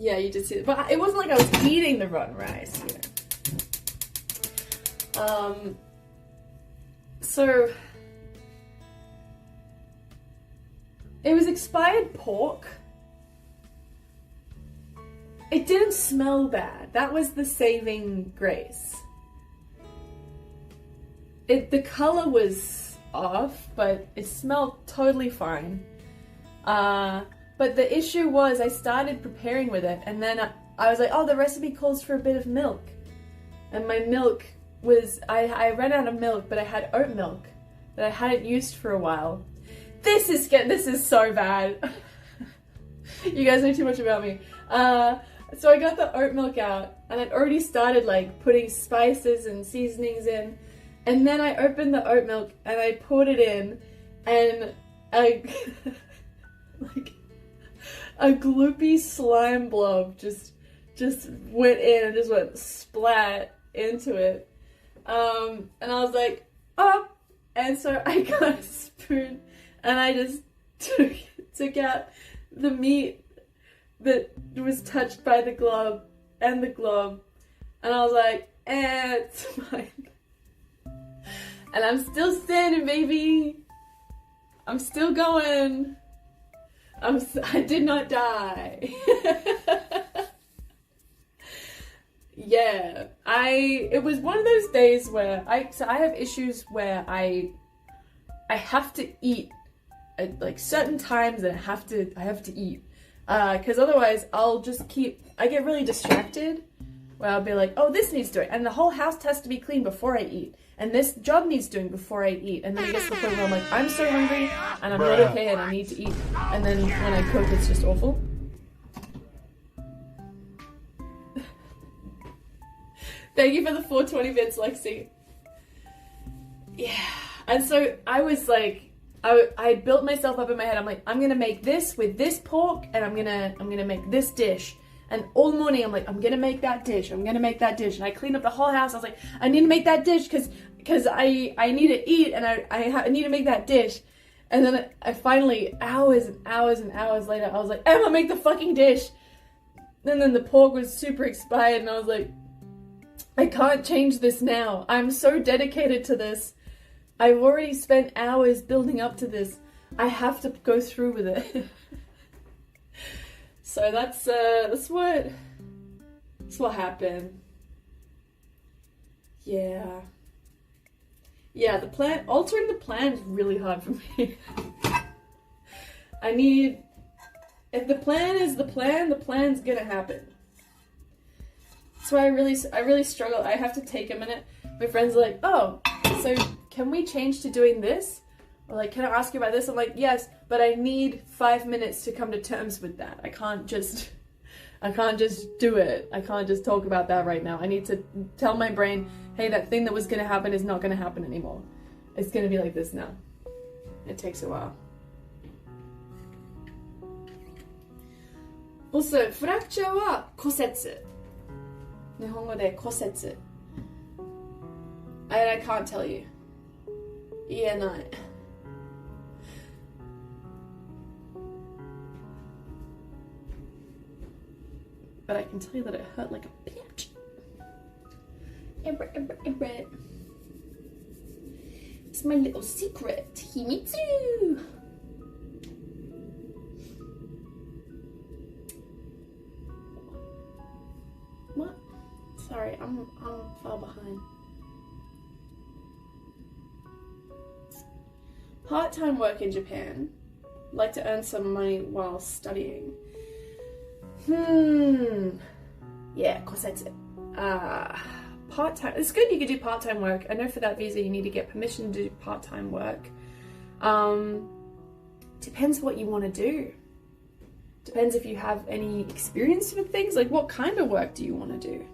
Yeah, you did see it. But it wasn't like I was eating the rotten rice, you know. So it was expired pork. It didn't smell bad. That was the saving grace. The color was off, but it smelled totally fine. But the issue was I started preparing with it, and then I was like, oh, the recipe calls for a bit of milk. And my milk was, I ran out of milk, but I had oat milk that I hadn't used for a while. This is so bad. You guys know too much about me. So I got the oat milk out, and I'd already started like putting spices and seasonings in. And then I opened the oat milk and I poured it in, and like a gloopy slime blob just went in and just went splat into it. And I was like, oh, and so I got a spoon and I just took out the meat that was touched by the glob and the glob, and I was like, it's fine. And I'm still standing, baby. I'm still going. I did not die. Yeah, it was one of those days where I have issues where I have to eat at like certain times, and I have to eat, because otherwise I get really distracted, where I'll be like, oh, this needs doing, and the whole house has to be clean before I eat, and this job needs doing before I eat, and then it gets to the point where I'm like, I'm so hungry and I'm not okay and I need to eat, and then when I cook it's just awful. Thank you for the 420 bits, Lexi. Yeah, and so I was like, I built myself up in my head. I'm like, I'm gonna make this with this pork, and I'm gonna make this dish. And all morning I'm like, I'm gonna make that dish. I'm gonna make that dish. And I cleaned up the whole house. I was like, I need to make that dish because I need to eat, and I need to make that dish. And then I finally, hours and hours and hours later, I was like, Emma, make the fucking dish. And then the pork was super expired, and I was like, I can't change this now. I'm so dedicated to this. I've already spent hours building up to this. I have to go through with it. So that's what happened. Yeah. Yeah, altering the plan is really hard for me. If the plan is the plan's gonna happen. That's why I really struggle. I have to take a minute. My friends are like, oh, so can we change to doing this? Or like, can I ask you about this? I'm like, yes, but I need 5 minutes to come to terms with that. I can't just do it. I can't just talk about that right now. I need to tell my brain, hey, that thing that was gonna happen is not gonna happen anymore. It's gonna be like this now. It takes a while. Also, fracture は骨折。日本語で骨折。I can't tell you. 言えない。But I can tell you that it hurt like a bitch. It's my little secret. Himitsu. What? Sorry, I'm far behind. Part-time work in Japan. Like to earn some money while studying. Yeah, kosetsu. Part-time. It's good you could do part-time work. I know for that visa you need to get permission to do part-time work. Depends what you want to do. Depends if you have any experience with things. Like, what kind of work do you want to do?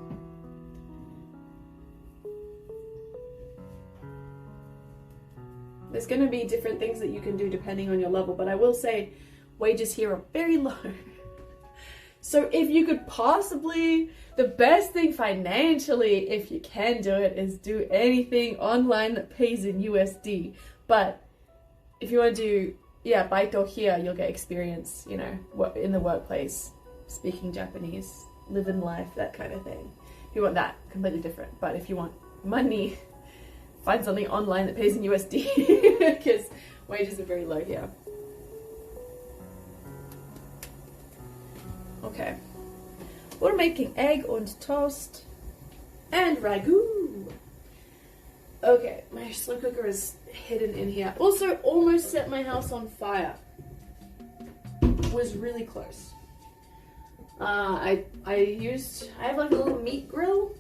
There's going to be different things that you can do depending on your level, but I will say wages here are very low. So if you could possibly, the best thing financially, if you can do it, is do anything online that pays in USD. But if you want to do, baito here, you'll get experience, in the workplace, speaking Japanese, living life, that kind of thing. If you want that, completely different. But if you want money, find something online that pays in USD, because wages are very low here. Okay, we're making egg und toast and ragu. Okay, my slow cooker is hidden in here. Also, almost set my house on fire. Was really close. I have like a little meat grill,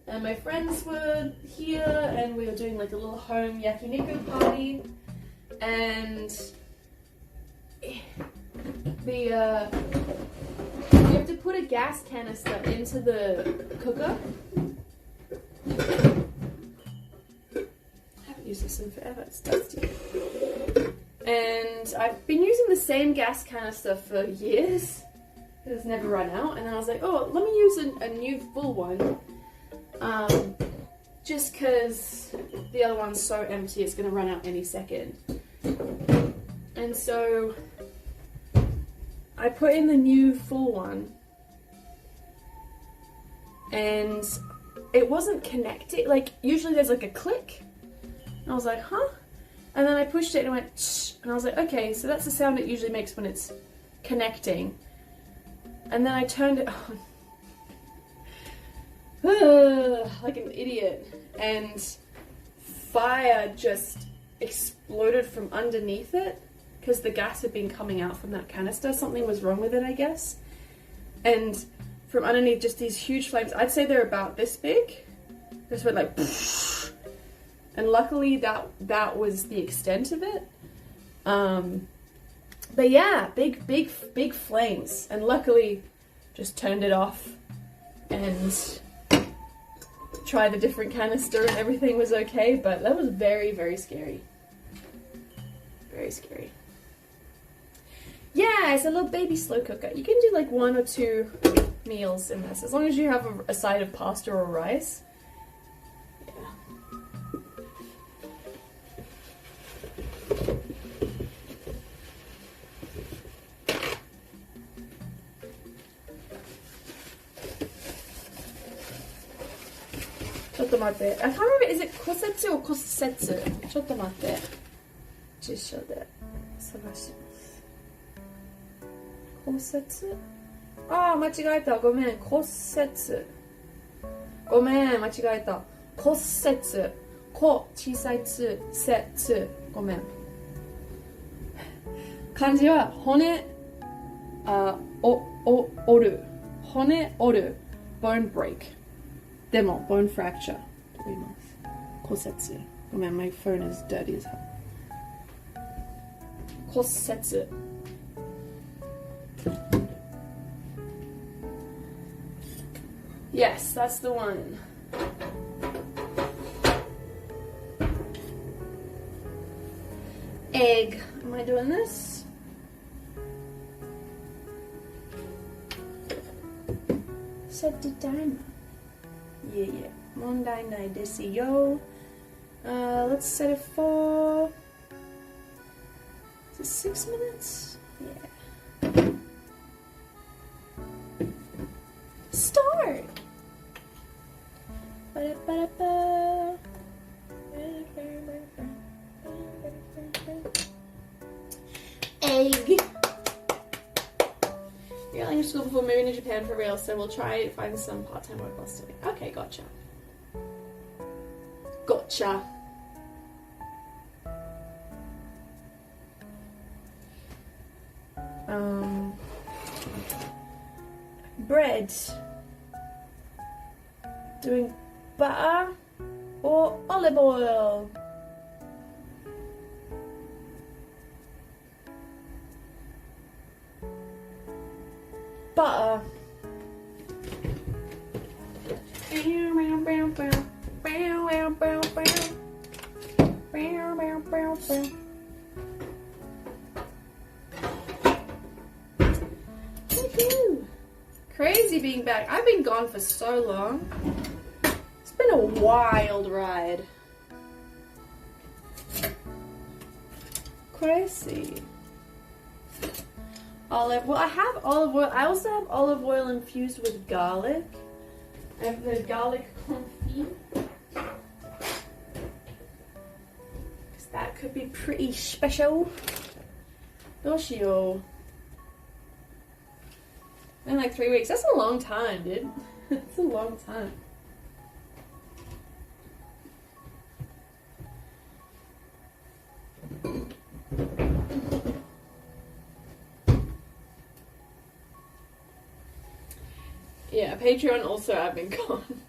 and my friends were here, and we were doing like a little home yakiniku party, and you have to put a gas canister into the cooker. I haven't used this in forever, it's dusty. And I've been using the same gas canister for years. It's never run out. And then I was like, oh, let me use a new full one. Just because the other one's so empty, it's going to run out any second. And so I put in the new full one, and it wasn't connected. Like, usually there's like a click, and I was like, huh? And then I pushed it and it went shh, and I was like, okay, so that's the sound it usually makes when it's connecting. And then I turned it on like an idiot, and fire just exploded from underneath it. Because the gas had been coming out from that canister. Something was wrong with it, I guess. And from underneath, just these huge flames. I'd say they're about this big. Just went like, poof. And luckily that was the extent of it. But yeah, big flames. And luckily, just turned it off and tried a different canister, and everything was okay. But that was very, very scary. Very scary. Yeah, it's a little baby slow cooker. You can do like 1 or 2 meals in this, as long as you have a side of pasta or rice. Yeah. I can't remember, is it kosetsu or kosetsu? ちょっと待って。辞書で探します。骨折？ああ、間違えた。ごめん。骨折。ごめん、間違えた。骨折。こ、小さいつ、せ、つ。ごめん。漢字は骨、折る。骨折る。bone break。でも、bone fracture と言います。骨折。ごめん、my phone is dirty as hell. 骨折。Yes, that's the one. Egg. Am I doing this? Set the timer. Yeah. 問題ないですよ. Let's set it for... Is it 6 minutes? Yeah. Start! Egg! You're only in school before moving to Japan for real, so we'll try to find some part-time work while studying. Okay, gotcha. Gotcha. Bread. Doing butter or olive oil? Butter. Woohoo! Crazy being back. I've been gone for so long. It's been a wild ride. Crazy. Olive. Well, I have olive oil. I also have olive oil infused with garlic. I have the garlic confit. Because that could be pretty special. どうしよう. In like 3 weeks. That's a long time, dude. That's a long time. Yeah, Patreon also, I've been gone.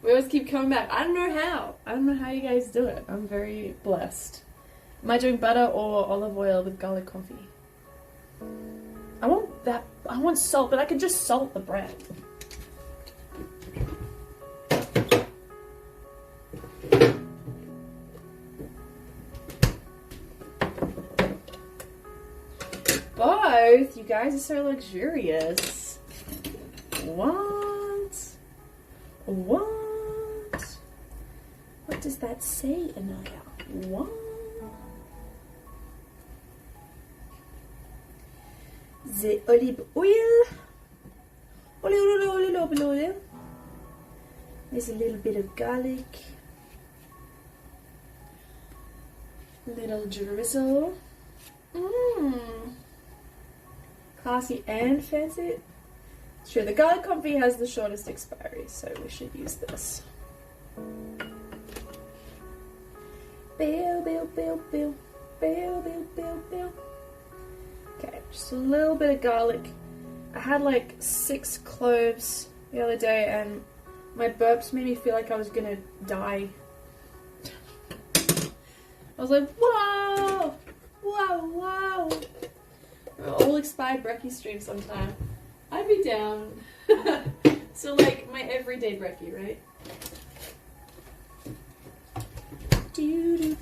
We always keep coming back. I don't know how. I don't know how you guys do it. I'm very blessed. Am I doing butter or olive oil with garlic confit? I want salt, but I could just salt the bread. Both? You guys are so luxurious. What? What does that say, Anaya? What? The olive oil. Oil. There's a little bit of garlic. Little drizzle. Classy and fancy. It's true, the garlic confit has the shortest expiry, so we should use this. Bill. Okay, just a little bit of garlic. I had like 6 cloves the other day and my burps made me feel like I was gonna die. I was like, whoa! All expired brekkie stream sometime. I'd be down. So like my everyday brekkie, right? Did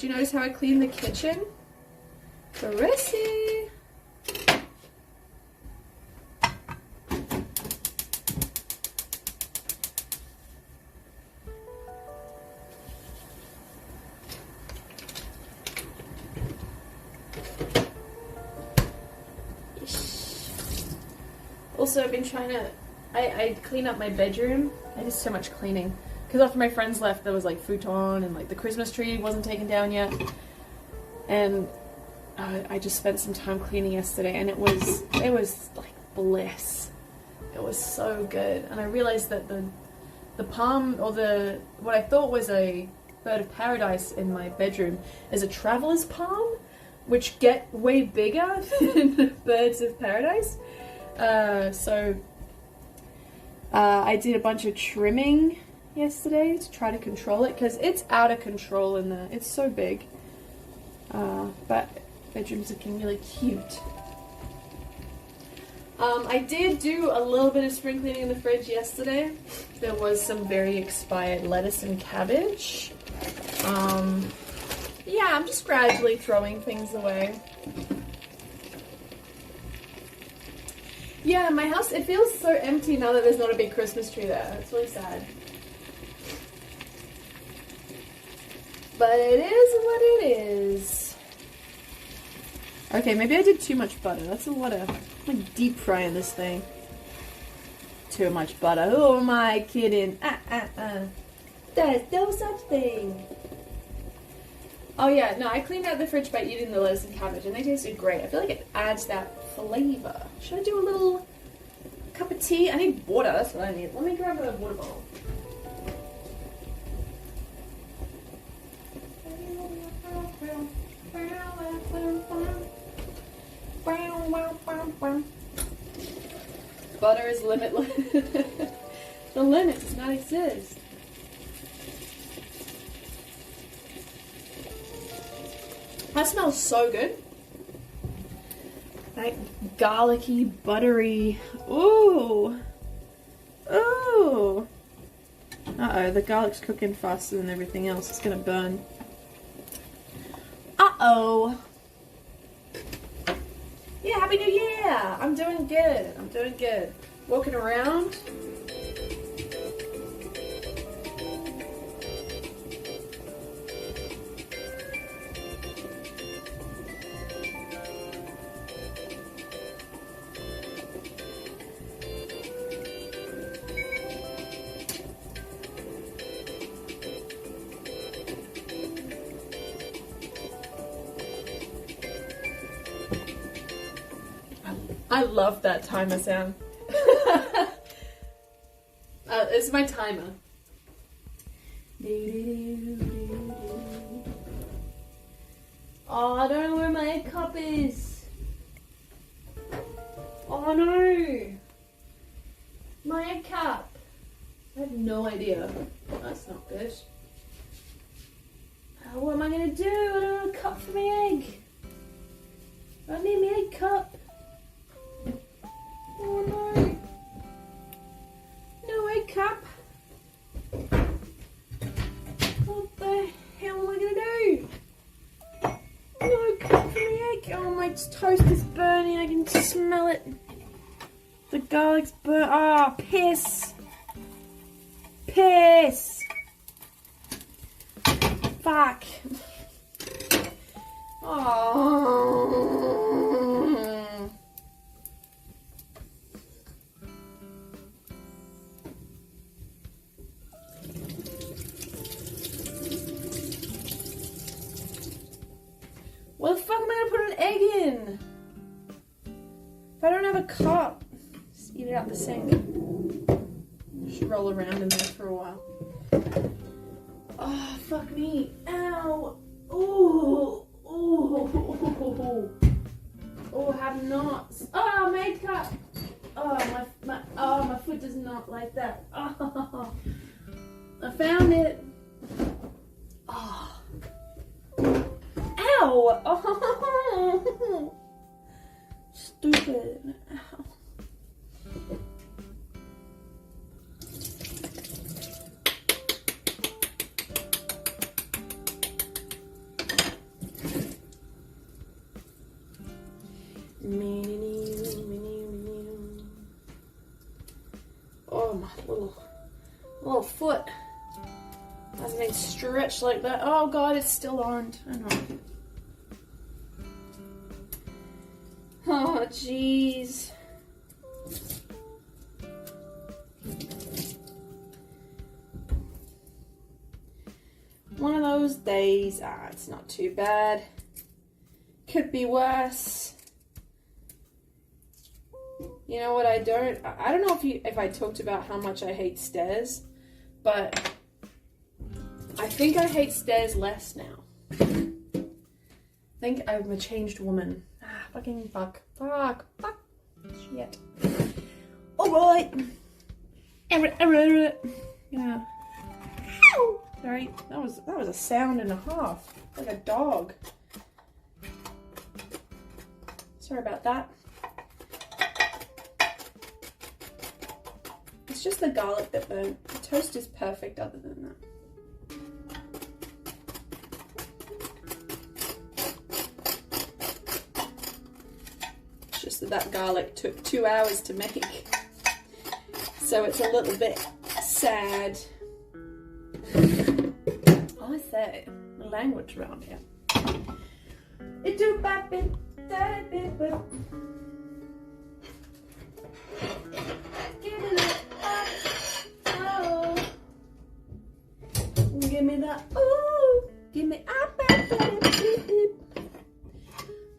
you notice how I cleaned the kitchen? Caressy. Also, I've been trying to, I clean up my bedroom. I did so much cleaning. Because after my friends left, there was like futon and like the Christmas tree wasn't taken down yet. And I just spent some time cleaning yesterday and it was like bliss. It was so good. And I realized that the palm, or what I thought was a bird of paradise in my bedroom is a traveler's palm, which get way bigger than birds of paradise. So I did a bunch of trimming yesterday to try to control it because it's out of control in there. It's so big. But bedroom's looking really cute. I did do a little bit of spring cleaning in the fridge yesterday. There was some very expired lettuce and cabbage. Yeah, I'm just gradually throwing things away. Yeah, my house, it feels so empty now that there's not a big Christmas tree there. It's really sad. But it is what it is. Okay, maybe I did too much butter. That's a lot of, I'm like deep frying this thing. Too much butter. Who am I kidding? There's no such thing. Oh yeah, no, I cleaned out the fridge by eating the lettuce and cabbage and they tasted great. I feel like it adds that flavor. Should I do a little cup of tea? I need water, that's what I need. Let me grab a water bottle. Butter is limitless. The limit does not exist. That smells so good. Like garlicky, buttery. Ooh. Ooh. Uh-oh, the garlic's cooking faster than everything else. It's gonna burn. Uh-oh. Yeah, Happy New Year! I'm doing good. I'm doing good. Walking around. I love that timer sound. It's my timer. Oh, I don't know where my egg cup is. Oh no. My egg cup. I have no idea. That's not good. What am I going to do? I don't have a cup for my egg. I need my egg cup. Oh no. No egg cup. What the hell am I gonna do? No cup for my egg. Oh, my toast is burning. I can smell it. The garlic's burnt. Oh, piss. Piss. Fuck. Oh. What the fuck am I gonna put an egg in? If I don't have a cup, just eat it out the sink. Just roll around in there for a while. Oh, fuck me. Ow. Ooh. Ooh. Oh, have not. Oh, my cup. Oh, my foot does not like that. Oh, I found it. Oh. Ow! Oh. Stupid. Ow. little foot hasn't been stretched like that. Oh god, it's still on. I know. Oh jeez. One of those days. It's not too bad. Could be worse. You know what I don't know if I talked about how much I hate stairs, but I think I hate stairs less now. I think I'm a changed woman. Fucking fuck. Shit. Alright. Yeah. Sorry, that was a sound and a half. Like a dog. Sorry about that. It's just the garlic that burnt. The toast is perfect other than that. It's just that garlic took 2 hours to make. So it's a little bit sad. I say the language around here. It do bop it, da bit bop. Give me that oh. Give me that ooh. Give me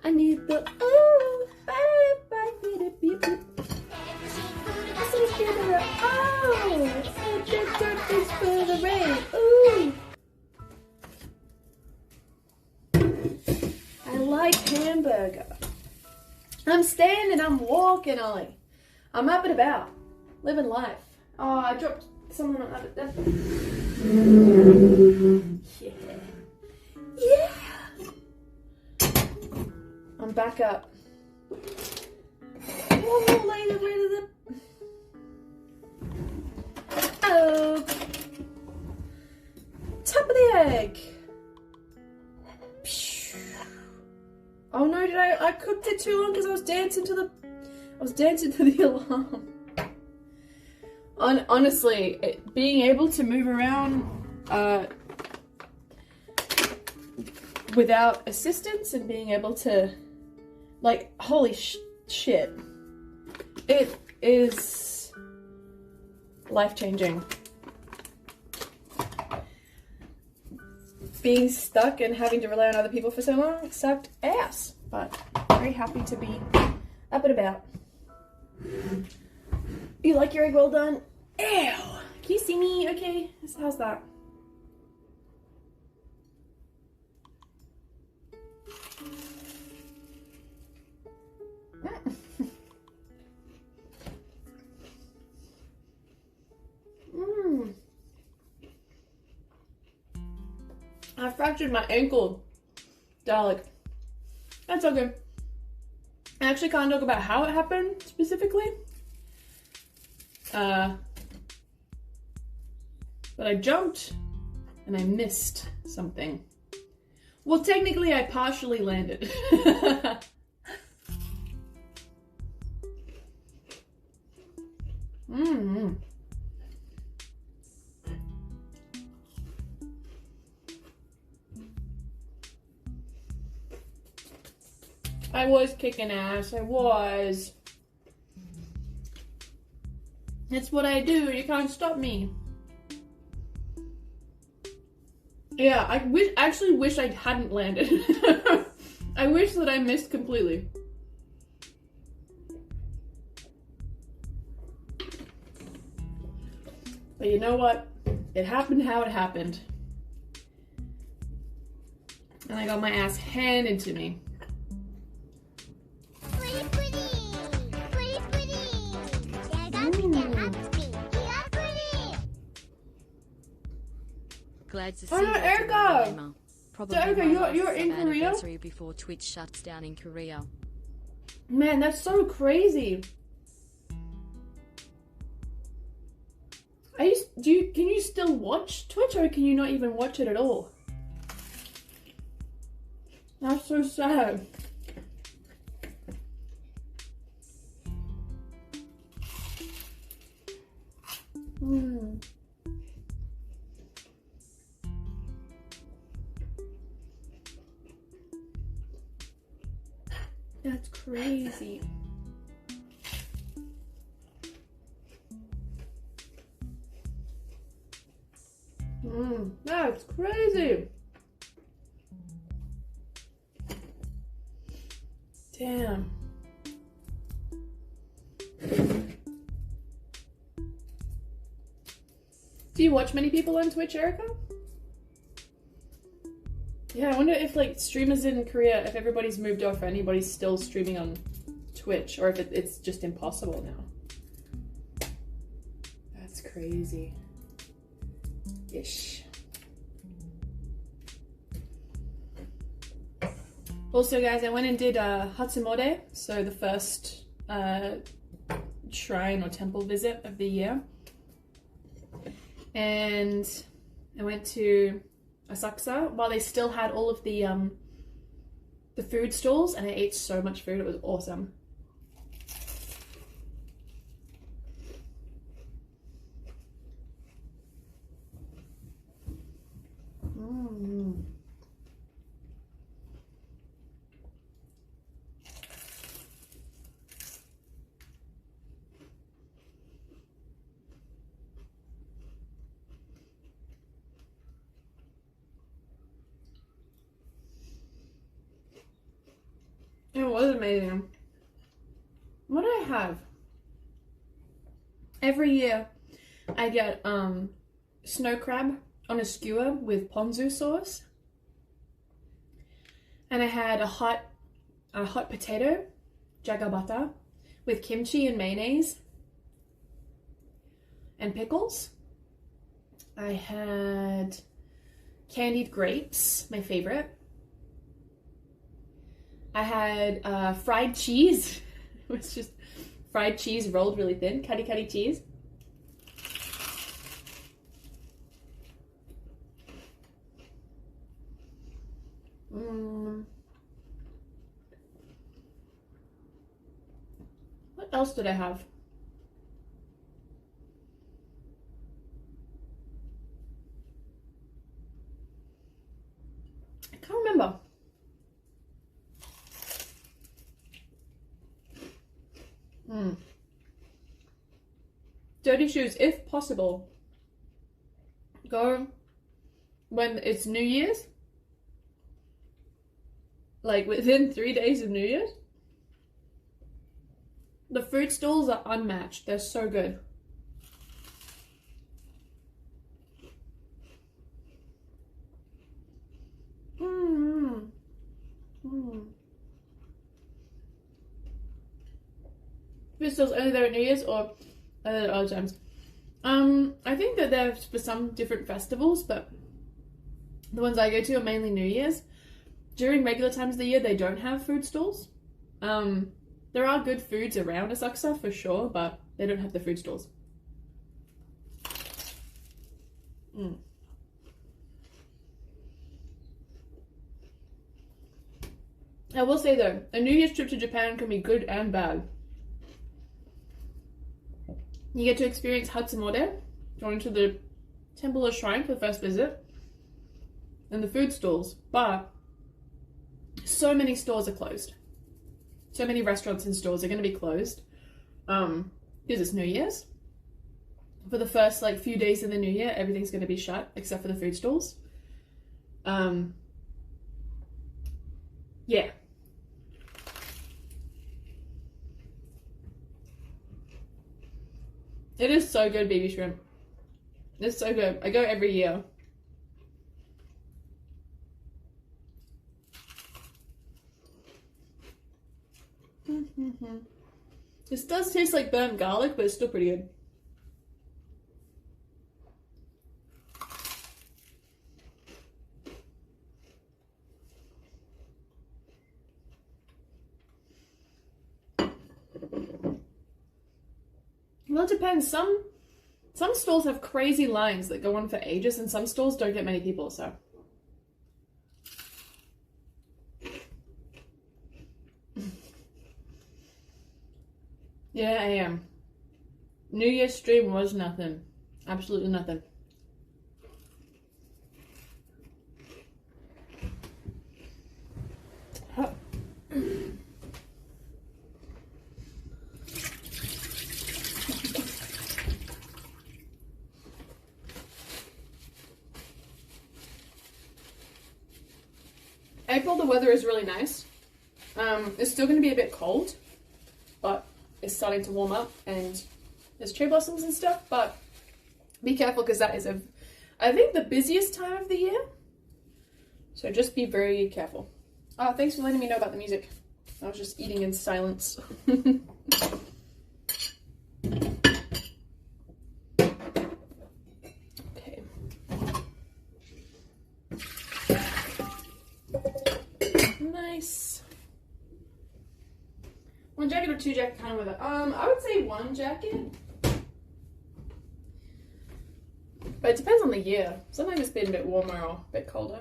I need the ooh. Give me the oh. It's for the rain. Ooh. I like hamburger. I'm standing, I'm walking, Ollie. I'm up and about, living life. Oh, I dropped someone on that. Yeah. I'm back up. Oh, later. Oh. Top of the egg. Oh no, I cooked it too long because I was dancing to the alarm. Honestly, being able to move around without assistance and being able to, like, holy shit, it is life-changing. Being stuck and having to rely on other people for so long sucked ass, but very happy to be up and about. You like your egg well done? Ew! Can you see me? Okay, how's that? I fractured my ankle, Dalek. That's okay. I actually can't talk about how it happened specifically. But I jumped and I missed something. Well, technically I partially landed. I was kicking ass, I was. It's what I do, you can't stop me. Yeah, I actually wish I hadn't landed. I wish that I missed completely. But you know what? It happened how it happened. And I got my ass handed to me. Glad to see Oh no, Erica! Probably So, Erica, my you're in last Korea? anniversary before Twitch shuts down in Korea. Man, that's so crazy. Can you still watch Twitch, or can you not even watch it at all? That's so sad. That's crazy. That's crazy. Damn. Do you watch many people on Twitch, Erica? Yeah, I wonder if like streamers in Korea, if everybody's moved off, or anybody's still streaming on Twitch, or if it's just impossible now. That's crazy. Ish. Also, guys, I went and did Hatsumode, so the first shrine or temple visit of the year. And I went to Asakusa while they still had all of the food stalls, and I ate so much food. It was awesome. It was amazing. What do I have? Every year I get snow crab on a skewer with ponzu sauce. And I had a hot potato, jagabata, with kimchi and mayonnaise and pickles. I had candied grapes, my favorite. I had fried cheese. It was just fried cheese rolled really thin, cutty cheese. What else did I have? I can't remember. Dirty shoes, if possible. Go when it's New Year's. Like within 3 days of New Year's. The food stalls are unmatched. They're so good. Food stalls only there at New Year's or at other times? I think that they're for some different festivals, but the ones I go to are mainly New Year's. During regular times of the year, they don't have food stalls. There are good foods around Asakusa for sure, but they don't have the food stalls. I will say though, a New Year's trip to Japan can be good and bad. You get to experience Hatsumode, going to the temple or shrine for the first visit, and the food stalls, but so many stores are closed. So many restaurants and stores are going to be closed because it's New Year's. For the first few days of the New Year, everything's going to be shut except for the food stalls. Yeah. It is so good, baby shrimp. It's so good. I go every year. This does taste like burnt garlic, but it's still pretty good. Well, it depends. Some stores have crazy lines that go on for ages, and some stores don't get many people, so. Yeah, I am. New Year's stream was nothing. Absolutely nothing. April, the weather is really nice. It's still going to be a bit cold, but it's starting to warm up and there's cherry blossoms and stuff, but be careful because that is I think the busiest time of the year. So just be very careful. Oh, thanks for letting me know about the music. I was just eating in silence. Okay. Nice. One jacket or two jacket kind of with it. I would say one jacket. But it depends on the year. Sometimes it's been a bit warmer or a bit colder.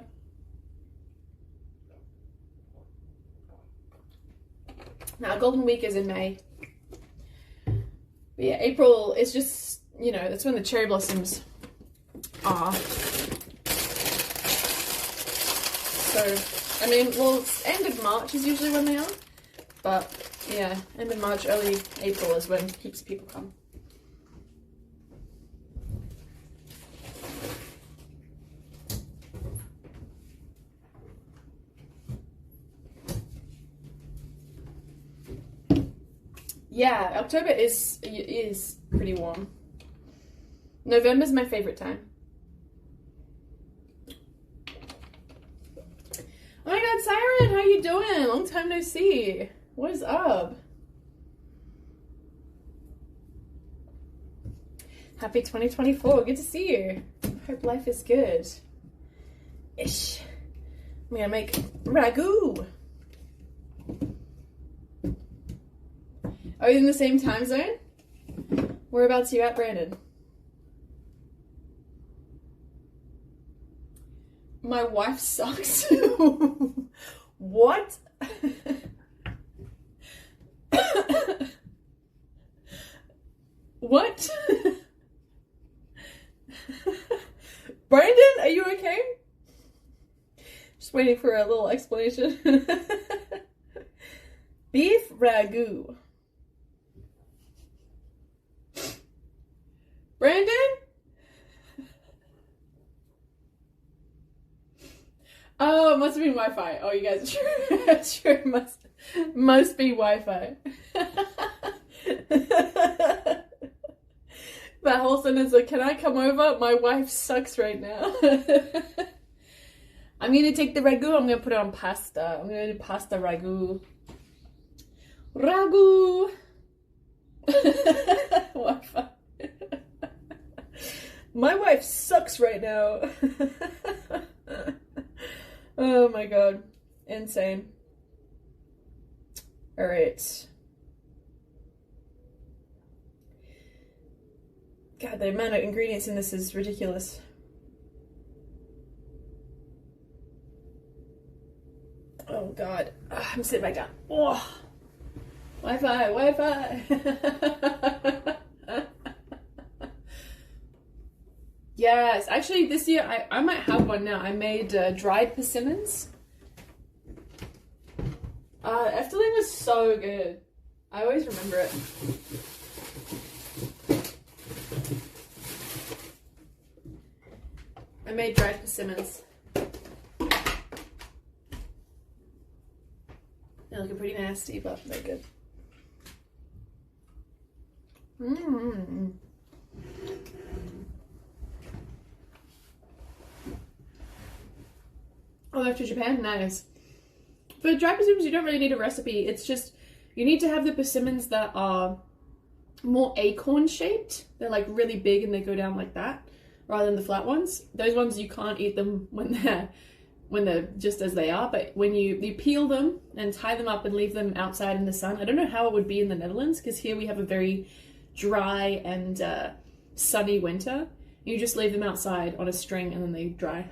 Now, Golden Week is in May. But yeah, April is just, you know, that's when the cherry blossoms are. So, I mean, well, it's end of March is usually when they are. But, yeah, end of March, early April is when heaps of people come. Yeah, October is pretty warm. November's my favorite time. Oh my god, Siren, how you doing? Long time no see. What is up? Happy 2024. Good to see you. Hope life is good. Ish. I'm gonna make ragu. Are you in the same time zone? Whereabouts are you at, Brandon? My wife sucks. What? What? Brandon, are you okay? Just waiting for a little explanation. Beef ragu. Brandon? Oh, it must have been Wi-Fi. Oh, you guys are sure it must be Wi-Fi. That whole sentence like, can I come over? My wife sucks right now. I'm gonna take the ragu, I'm gonna put it on pasta. I'm gonna do pasta ragu. Ragu! Wi-Fi. My wife sucks right now. Oh my god. Insane. Alright. God, the amount of ingredients in this is ridiculous. Oh god. I'm sitting back down. Oh. Wi-Fi, Wi-Fi. Yes, actually this year I might have one now. I made dried persimmons. Efteling was so good. I always remember it. I made dried persimmons. They're looking pretty nasty, but they're good. Mmm. Oh, they're to Japan? Nice. For dried persimmons, you don't really need a recipe. It's just, you need to have the persimmons that are more acorn shaped. They're like really big and they go down like that, rather than the flat ones. Those ones, you can't eat them when they're just as they are, but when you peel them and tie them up and leave them outside in the sun. I don't know how it would be in the Netherlands, because here we have a very dry and sunny winter. You just leave them outside on a string and then they dry.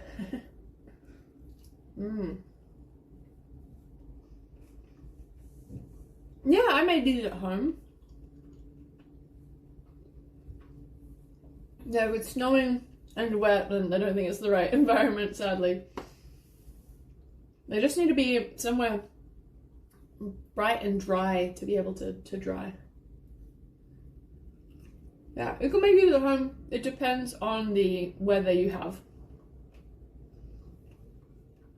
Yeah, I made these at home. No, with snowing and wet, and I don't think it's the right environment, sadly. They just need to be somewhere bright and dry to be able to dry. Yeah, you can make these at home. It depends on the weather you have.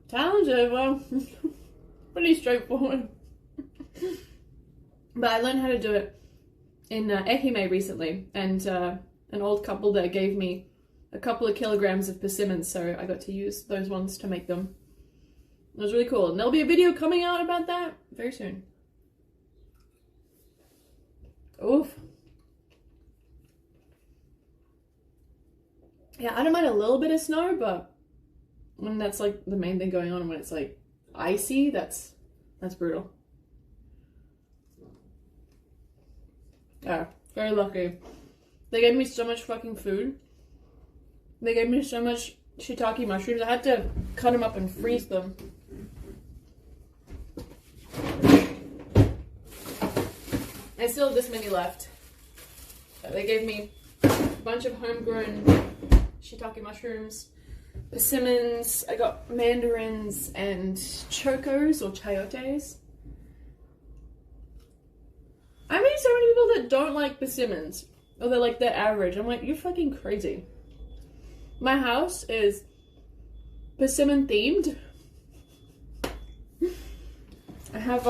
Talented, well, pretty straightforward. But I learned how to do it in Ehime recently, and an old couple there gave me a couple of kilograms of persimmons, so I got to use those ones to make them. It was really cool, and there'll be a video coming out about that very soon. Oof. Yeah, I don't mind a little bit of snow, but when that's like the main thing going on, and when it's like icy, that's brutal. Yeah, very lucky. They gave me so much fucking food. They gave me so much shiitake mushrooms. I had to cut them up and freeze them. I still have this many left. They gave me a bunch of homegrown shiitake mushrooms, persimmons. I got mandarins and chocos or chayotes. I meet so many people that don't like persimmons, or they're average. I'm like, you're fucking crazy. My house is persimmon themed. I have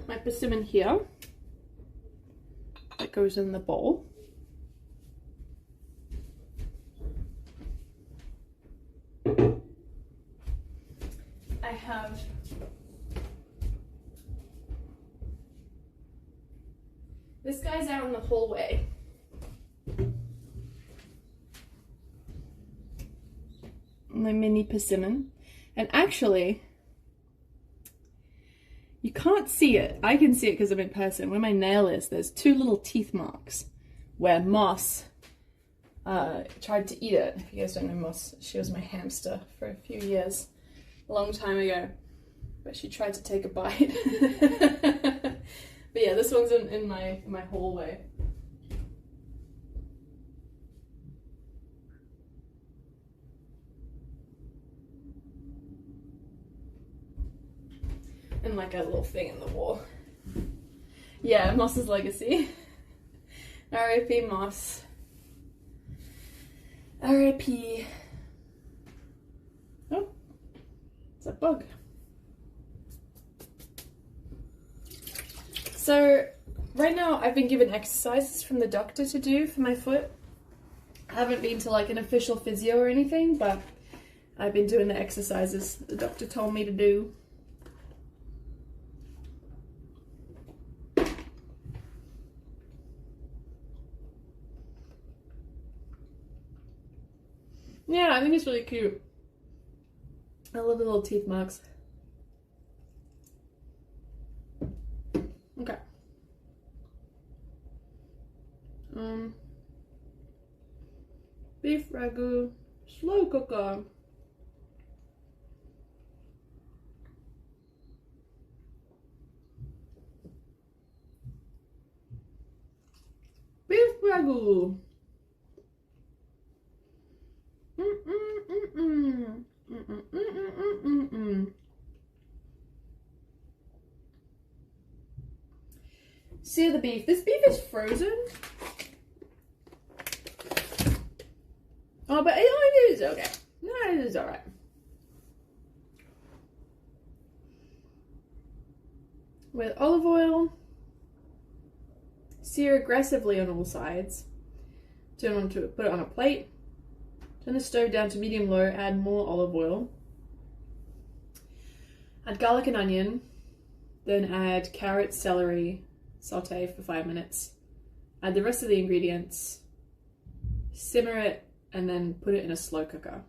my persimmon here that goes in the bowl. I have this guy's out in the hallway. My mini persimmon. And actually, you can't see it. I can see it because I'm in person. Where my nail is, there's two little teeth marks where Moss tried to eat it. If you guys don't know Moss, she was my hamster for a few years, a long time ago. But she tried to take a bite. But yeah, this one's in my hallway. And like a little thing in the wall. Yeah, Moss's legacy. R.I.P. Moss. R.I.P. Oh, it's a bug. So, right now I've been given exercises from the doctor to do for my foot. I haven't been to like an official physio or anything, but I've been doing the exercises the doctor told me to do. Yeah, I think it's really cute. I love the little teeth marks. Okay. Beef ragu, slow cooker. Beef ragu. Sear the beef. This beef is frozen. Oh, but it is okay. No, it is alright. With olive oil. Sear aggressively on all sides. Put it on a plate. Turn the stove down to medium-low, add more olive oil. Add garlic and onion. Then add carrot, celery, saute for 5 minutes. Add the rest of the ingredients. Simmer it, and then put it in a slow cooker.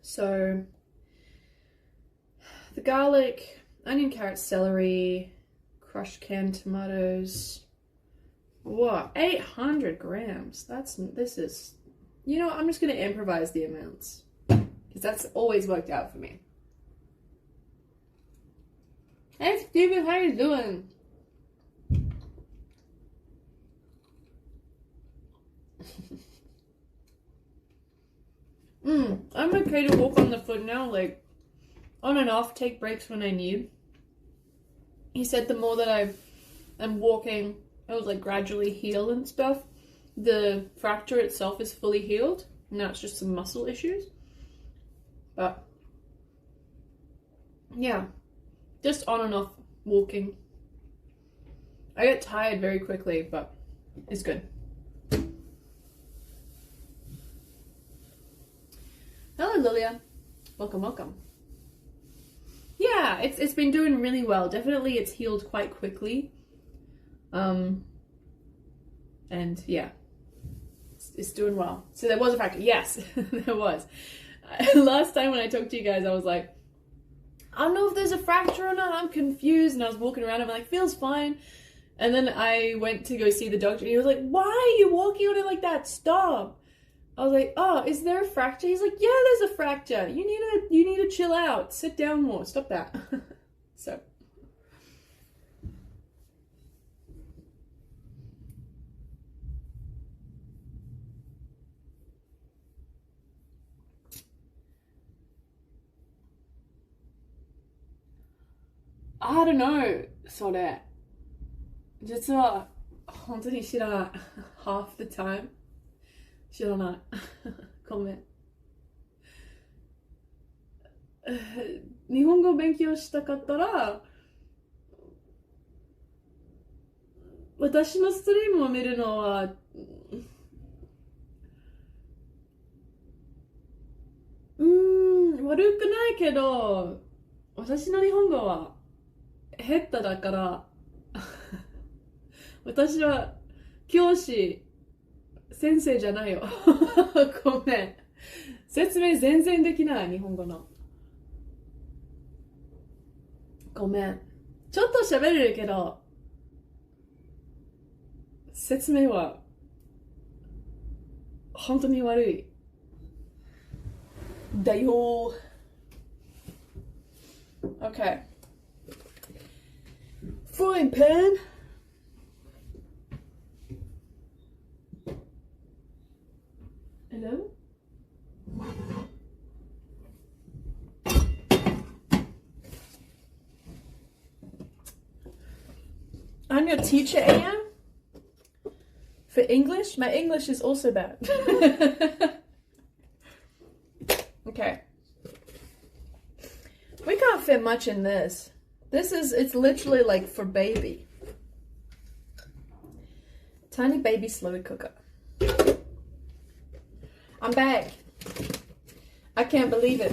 So, the garlic, onion, carrot, celery, crushed canned tomatoes. What? 800 grams. This is, you know, I'm just going to improvise the amounts. Because that's always worked out for me. Hey Steven, how you doing? I'm okay to walk on the foot now, like, on and off, take breaks when I need. He said the more that I'm walking, I was like gradually heal and stuff. The fracture itself is fully healed. Now it's just some muscle issues. But yeah, just on and off walking. I get tired very quickly, but it's good. Hello, Lilia. Welcome, welcome. Yeah, it's been doing really well. Definitely, it's healed quite quickly. And yeah, it's doing well. So there was a fracture. Yes, there was. Last time when I talked to you guys, I was like, I don't know if there's a fracture or not. I'm confused, and I was walking around. I'm like, feels fine. And then I went to go see the doctor, and he was like, why are you walking on it like that? Stop. I was like, oh, is there a fracture? He's like, yeah, there's a fracture. You need to chill out. Sit down more. Stop that. So. I don't know, それ。実は本当に知らない。half the time 知らない。ごめん。日本語を勉強したかったら、私のストリームを見るのは、悪くないけど、私の日本語は下手だから私は教師先生じゃないよごめん、説明全然できない。日本語のごめん、ちょっと喋れるけど説明は本当に悪いだよ。 Okay. Frying pan. Hello? I'm your teacher, AM? For English? My English is also bad. Okay. We can't fit much in this. It's literally like for baby. Tiny baby slow cooker. I'm back. I can't believe it.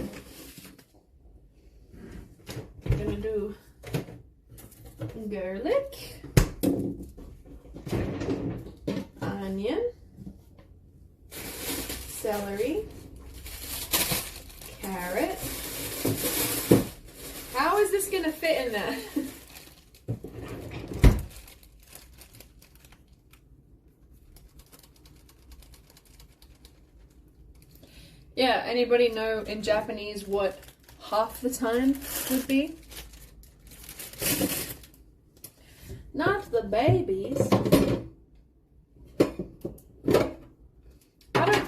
I'm gonna do garlic, onion, celery, carrot. How is this gonna fit in there? Yeah, anybody know in Japanese what half the time would be? Not the babies.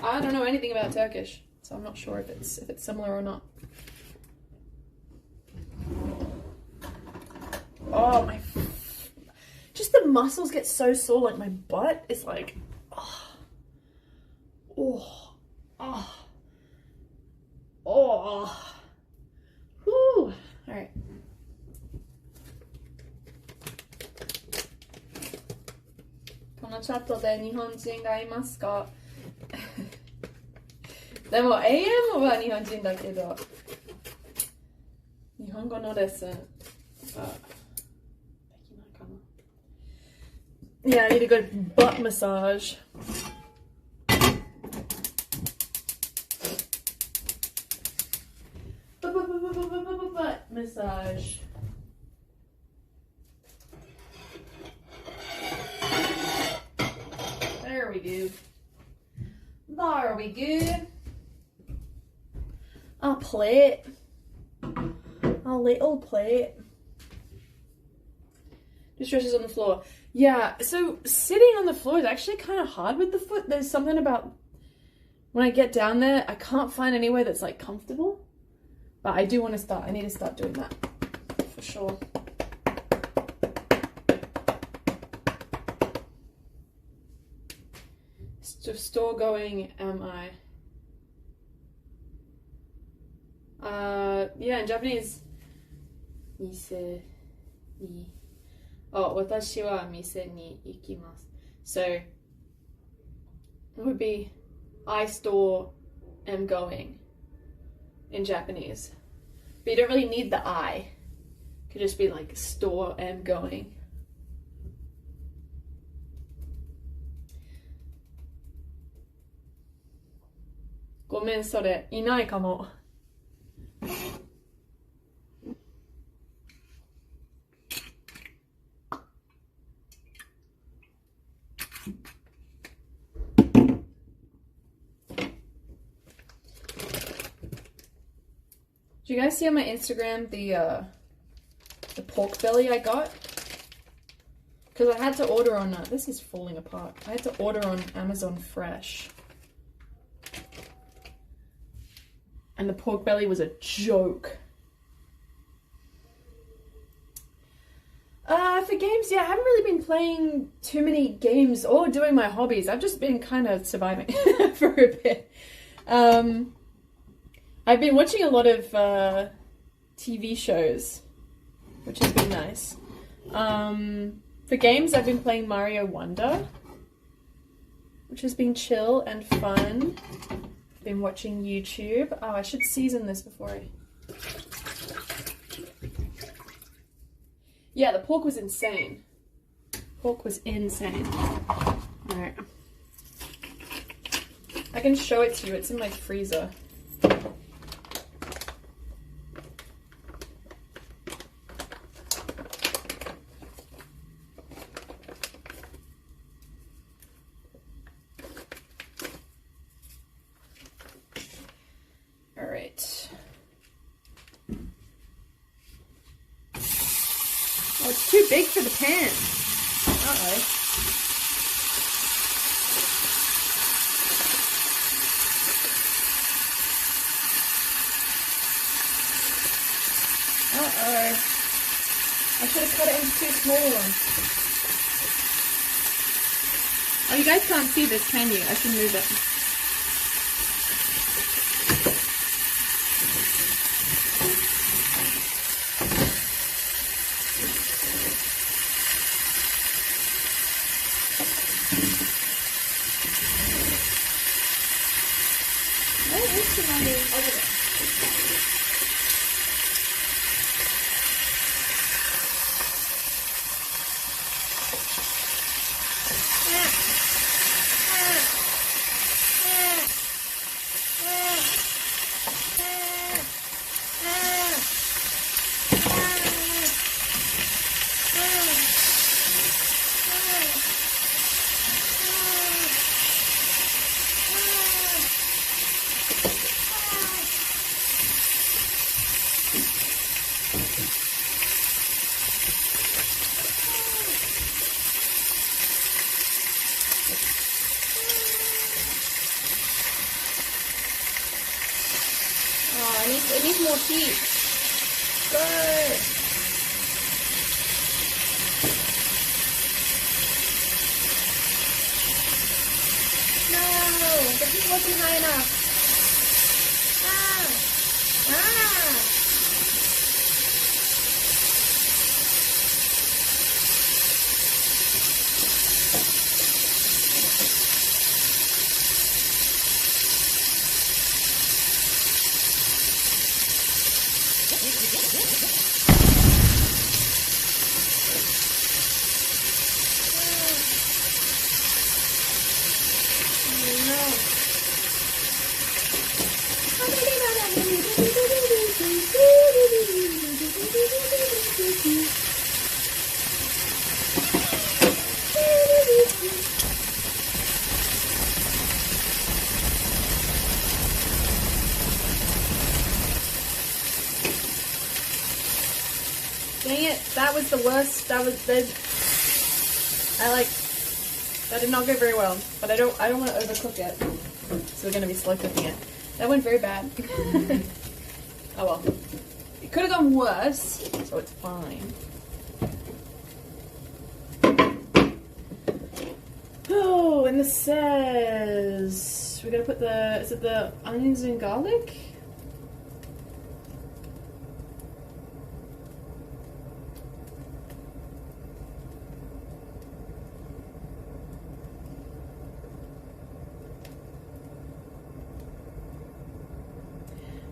I don't know anything about Turkish, so I'm not sure if it's similar or not. Oh, just the muscles get so sore, like my butt is like, oh. Whew. All right. This chat で日本人がいますか？でも AM は日本人だけど、日本語のレッスン。Yeah, I need a good butt massage. Butt massage. There we go. There we go. A plate. A little plate. Just stretches on the floor. Yeah, so sitting on the floor is actually kind of hard with the foot. There's something about when I get down there, I can't find anywhere that's like comfortable. But I do want to start. I need to start doing that for sure. Store going am I? Yeah, in Japanese, 店に oh, 私は店に行きます. So it would be I store am going in Japanese. But you don't really need the I. It could just be like store am going. Gomen, それいないかも. Did you guys see on my Instagram the pork belly I got? Because I had to order on, this is falling apart. I had to order on Amazon Fresh. And the pork belly was a joke. For games, yeah, I haven't really been playing too many games or doing my hobbies. I've just been kind of surviving for a bit. I've been watching a lot of TV shows, which has been nice. For games, I've been playing Mario Wonder, which has been chill and fun. Been watching YouTube. Oh, I should season this before I... Yeah, the pork was insane. Pork was insane. Alright. I can show it to you. It's in my freezer. Alright. Oh, it's too big for the pan. Uh-oh. Uh-oh. I should have cut it into two small ones. Oh, you guys can't see this, can you? I should move it. It needs more heat. Good. No, the heat wasn't high enough. Dang it, that was the worst. That did not go very well. But I don't want to overcook it. So we're gonna be slow cooking it. That went very bad. Oh well. It could have gone worse, so it's fine. Oh, and this says we gotta put is it the onions and garlic?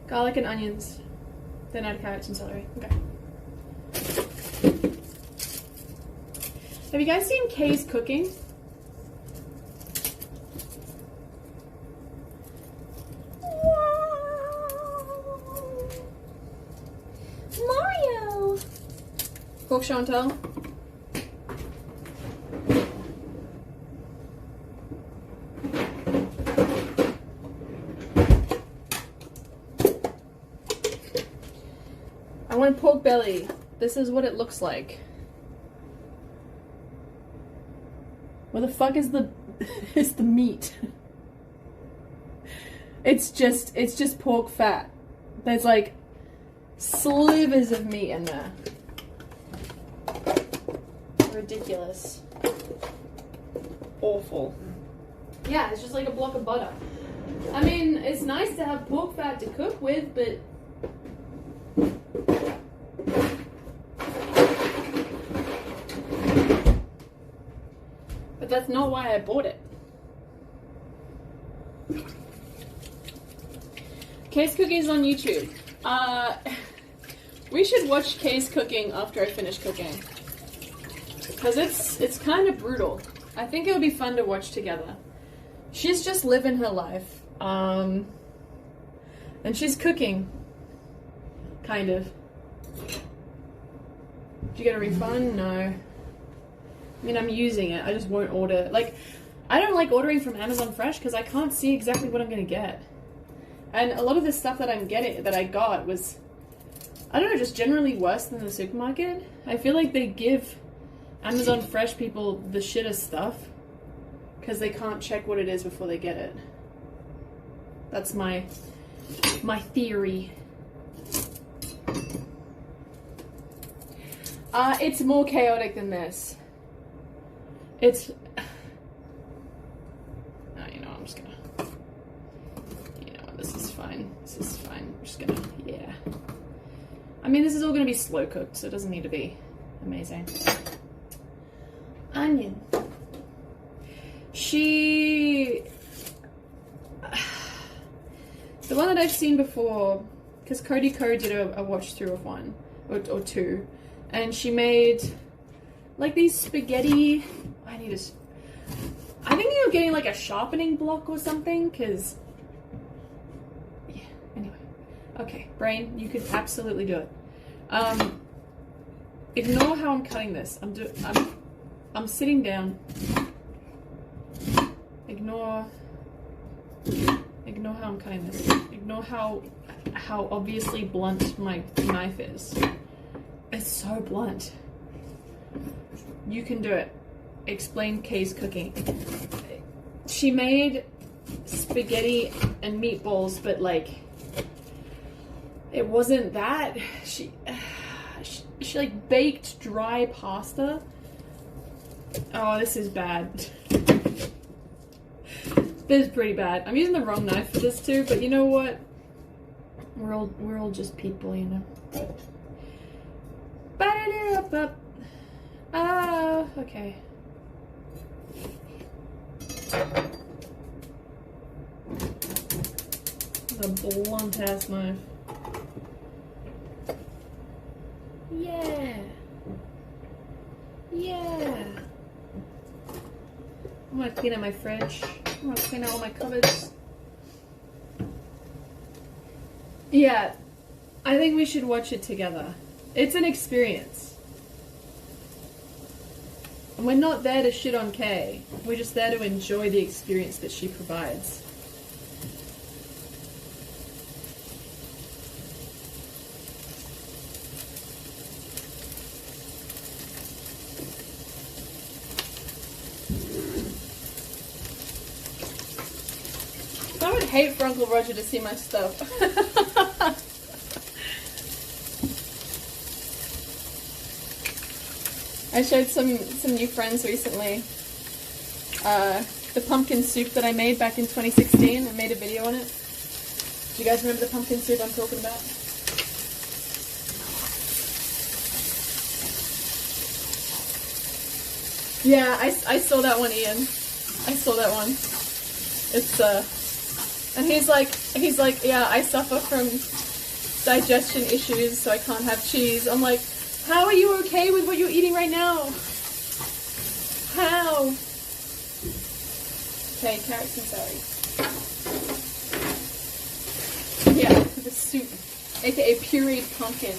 Garlic and onions. Then add carrots and celery. Okay. Have you guys seen Kay's cooking? Mario! Cook Chantel. I want pork belly. This is what it looks like. Where the fuck is the is the meat? It's just pork fat. There's like slivers of meat in there. Ridiculous. Awful. Yeah, it's just like a block of butter. I mean, it's nice to have pork fat to cook with, but that's not why I bought it. Kay's Cooking is on YouTube. We should watch Kay's cooking after I finish cooking. Because it's kind of brutal. I think it would be fun to watch together. She's just living her life. And she's cooking. Kind of. Did you get a refund? No. I mean, I'm using it. I just won't order. Like, I don't like ordering from Amazon Fresh because I can't see exactly what I'm going to get. And a lot of the stuff that I got was, I don't know, just generally worse than the supermarket. I feel like they give Amazon Fresh people the shittest stuff because they can't check what it is before they get it. That's my theory. It's more chaotic than this. It's... you know, I'm just gonna... You know, this is fine. This is fine. I'm just gonna... Yeah. I mean, this is all gonna be slow cooked, so it doesn't need to be amazing. Onion. She... The one that I've seen before, because Cody Co did a watch through of one, or two, and she made like these spaghetti... I think you're getting like a sharpening block or something, because... Yeah, anyway. Okay, brain, you could absolutely do it. Ignore how I'm cutting this. I'm sitting down. Ignore how I'm cutting this. Ignore how obviously blunt my knife is. It's so blunt. You can do it. Explain Kay's cooking. She made spaghetti and meatballs, but like it wasn't that. She like baked dry pasta. Oh, this is bad. This is pretty bad. I'm using the wrong knife for this too, but you know what? We're all just people, you know. Okay. It's a blunt ass knife. Yeah. Yeah. I'm gonna clean out my fridge. I'm gonna clean out all my cupboards. Yeah, I think we should watch it together. It's an experience. And we're not there to shit on Kay. We're just there to enjoy the experience that she provides. I would hate for Uncle Roger to see my stuff. I showed some new friends recently the pumpkin soup that I made back in 2016. I made a video on it. Do you guys remember the pumpkin soup I'm talking about? Yeah, I saw that one, Ian. I saw that one. It's and he's like, yeah, I suffer from digestion issues, so I can't have cheese. I'm like, how are you okay with what you're eating right now? How? Okay, carrots and celery. Yeah, the soup, aka pureed pumpkin.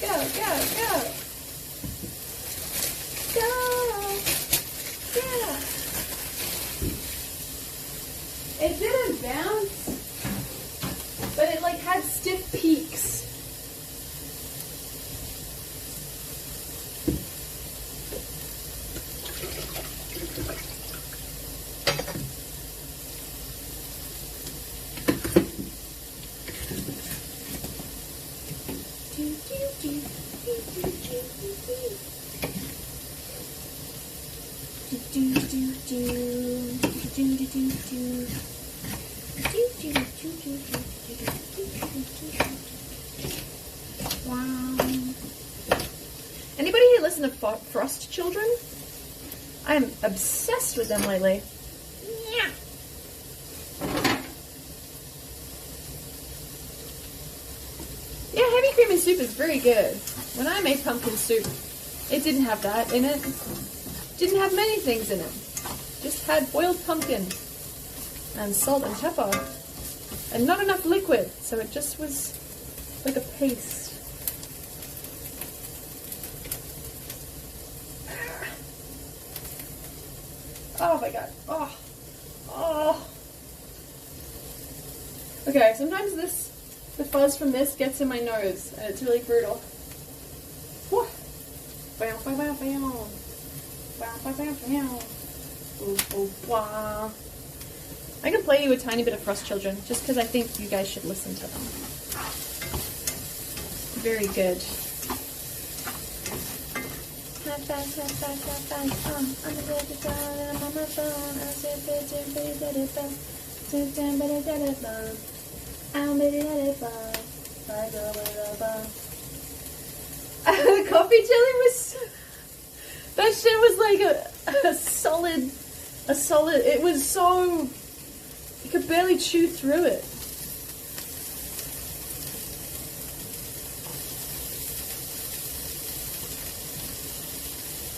Go, go, go. Go. Yeah. It didn't bounce, but it like had stiff peaks. Wow. Anybody here listen to Frost Children? I'm obsessed with them lately. Yeah. Yeah, heavy cream and soup is very good. When I made pumpkin soup, it didn't have that in it. Didn't have many things in it. Just had boiled pumpkin and salt and pepper. And not enough liquid, so it just was like a paste. Oh my god. Oh. Oh. Okay, sometimes the fuzz from this gets in my nose, and it's really brutal. Whew. Bow, bow, bow, bow. Bow, bow, bow, bow. Ooh, ooh, wah. I'm gonna play you a tiny bit of Frost Children, just because I think you guys should listen to them. Very good. I'm the baby doll and I'm on my phone. I said, the coffee jelly was, that shit was like a solid, it was so, you could barely chew through it.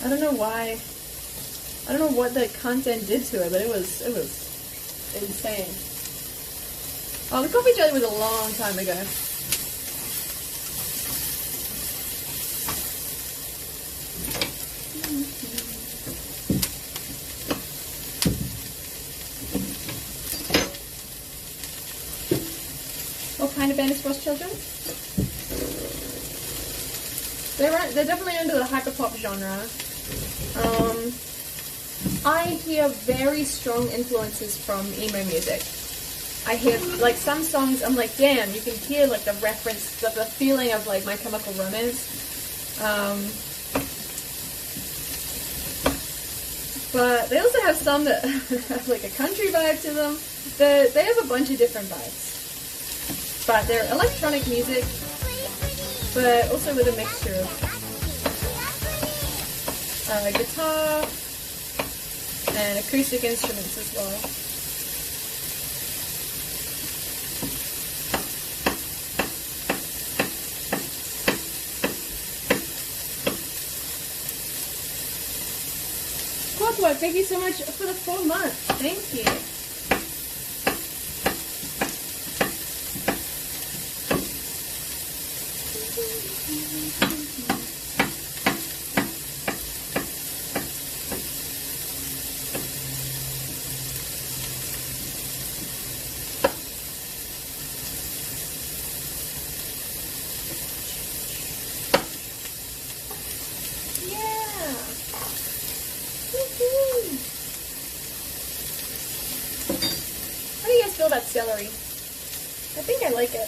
I don't know why, I don't know what the content did to it, but it was insane. Oh, the coffee jelly was a long time ago. What kind of band is Frost Children? They're definitely under the hyperpop genre. I hear very strong influences from emo music. I hear, like, some songs, I'm like, damn, you can hear, like, the reference, the feeling of, like, My Chemical Romance. But they also have some that have, like, a country vibe to them. They have a bunch of different vibes. But they're electronic music, but also with a mixture of guitar and acoustic instruments as well. Clockwork, thank you so much for the 4 months. Thank you. celery. I think I like it.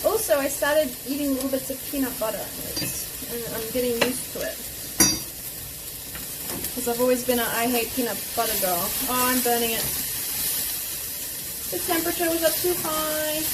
Also, I started eating little bits of peanut butter, and I'm getting used to it. Because I've always been a I hate peanut butter girl. Oh, I'm burning it. The temperature was up too high.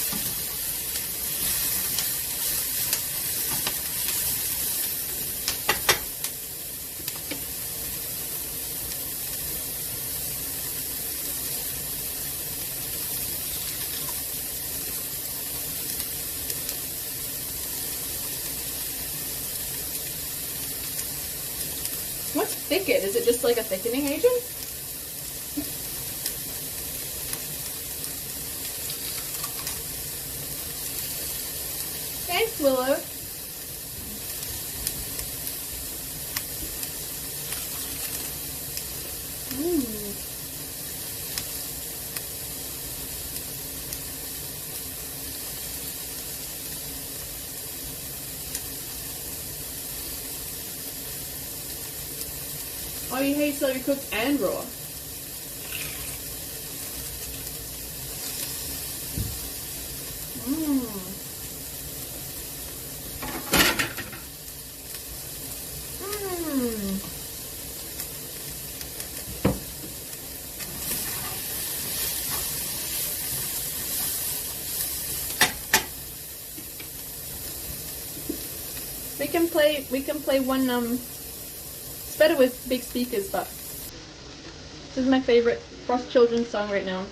What's thicket? Is it just like a thickening agent? Thanks, Willow. Oh, you hate celery cooked and raw. We can play one it's better with big speakers, but this is my favorite Frost Children's song right now.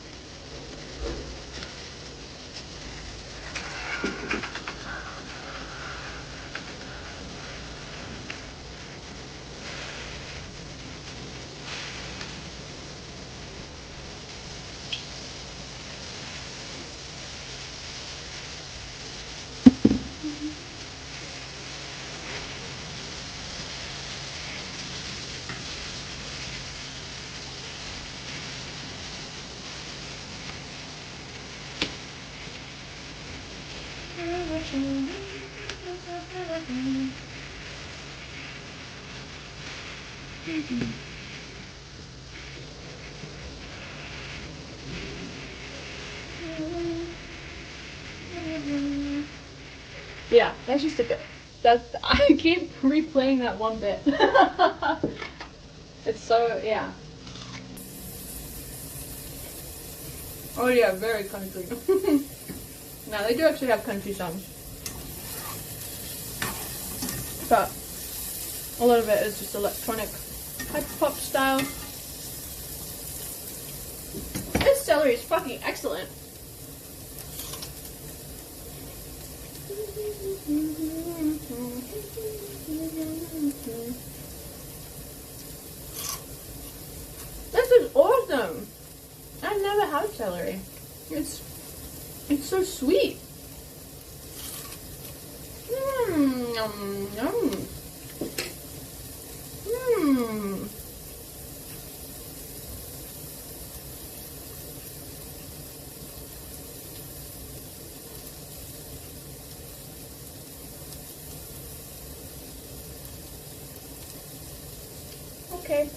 Yeah, that's just a bit. I keep replaying that one bit. It's so, yeah. Oh yeah, very country. Now they do actually have country songs, but a lot of it is just electronic hyper pop style. This celery is fucking excellent. This is awesome. I've never had celery. It's so sweet. Yum, yum. Okay.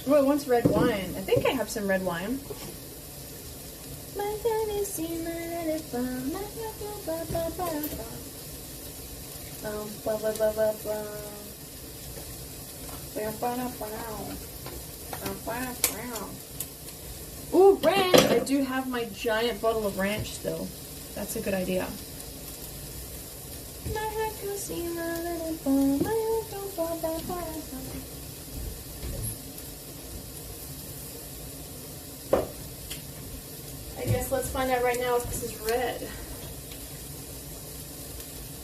Oh, it wants red wine. I think I have some red wine. Ooh, ranch! I do have my giant bottle of ranch still. That's a good idea. I guess let's find out right now if this is red.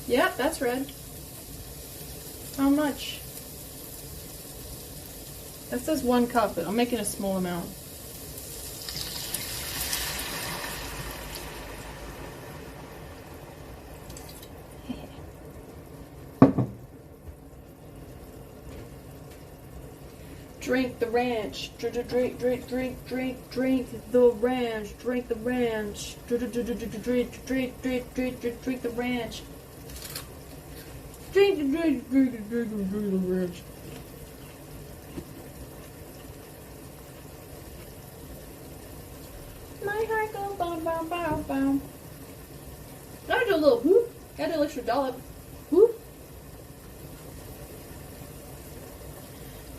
Yep, that's red. How much? That says 1 cup, but I'm making a small amount. Drink the ranch. Drink the ranch. Drink the ranch. Drink the ranch. My heart goes bow, bow, bow, bow. Gotta do a little whoop. Gotta do a extra dollop. Whoop.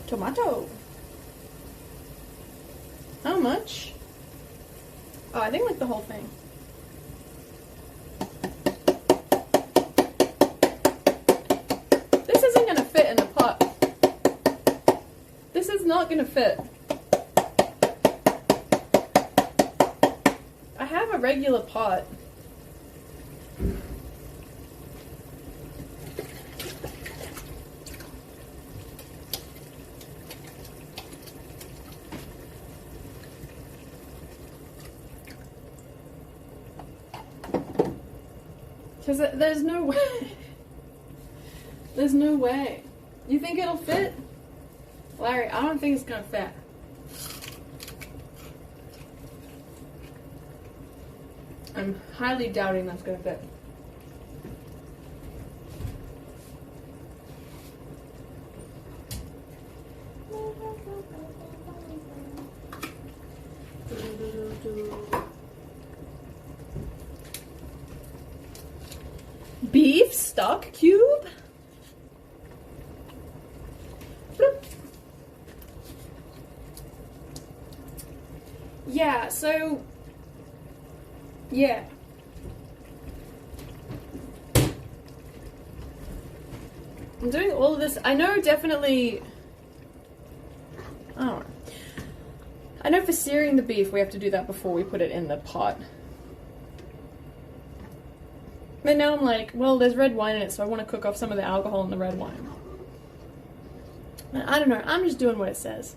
Tomato. How much? Oh, I think like the whole thing. This isn't gonna fit in a pot. This is not gonna fit. I have a regular pot. Because there's no way. There's no way. You think it'll fit? Larry, I don't think it's gonna fit. I'm highly doubting that's gonna fit. Beef stock cube? Bloop. Yeah, so yeah. I'm doing all of this. I know definitely. Oh. I know for searing the beef we have to do that before we put it in the pot. But now I'm like, well, there's red wine in it, so I want to cook off some of the alcohol in the red wine. And I don't know, I'm just doing what it says.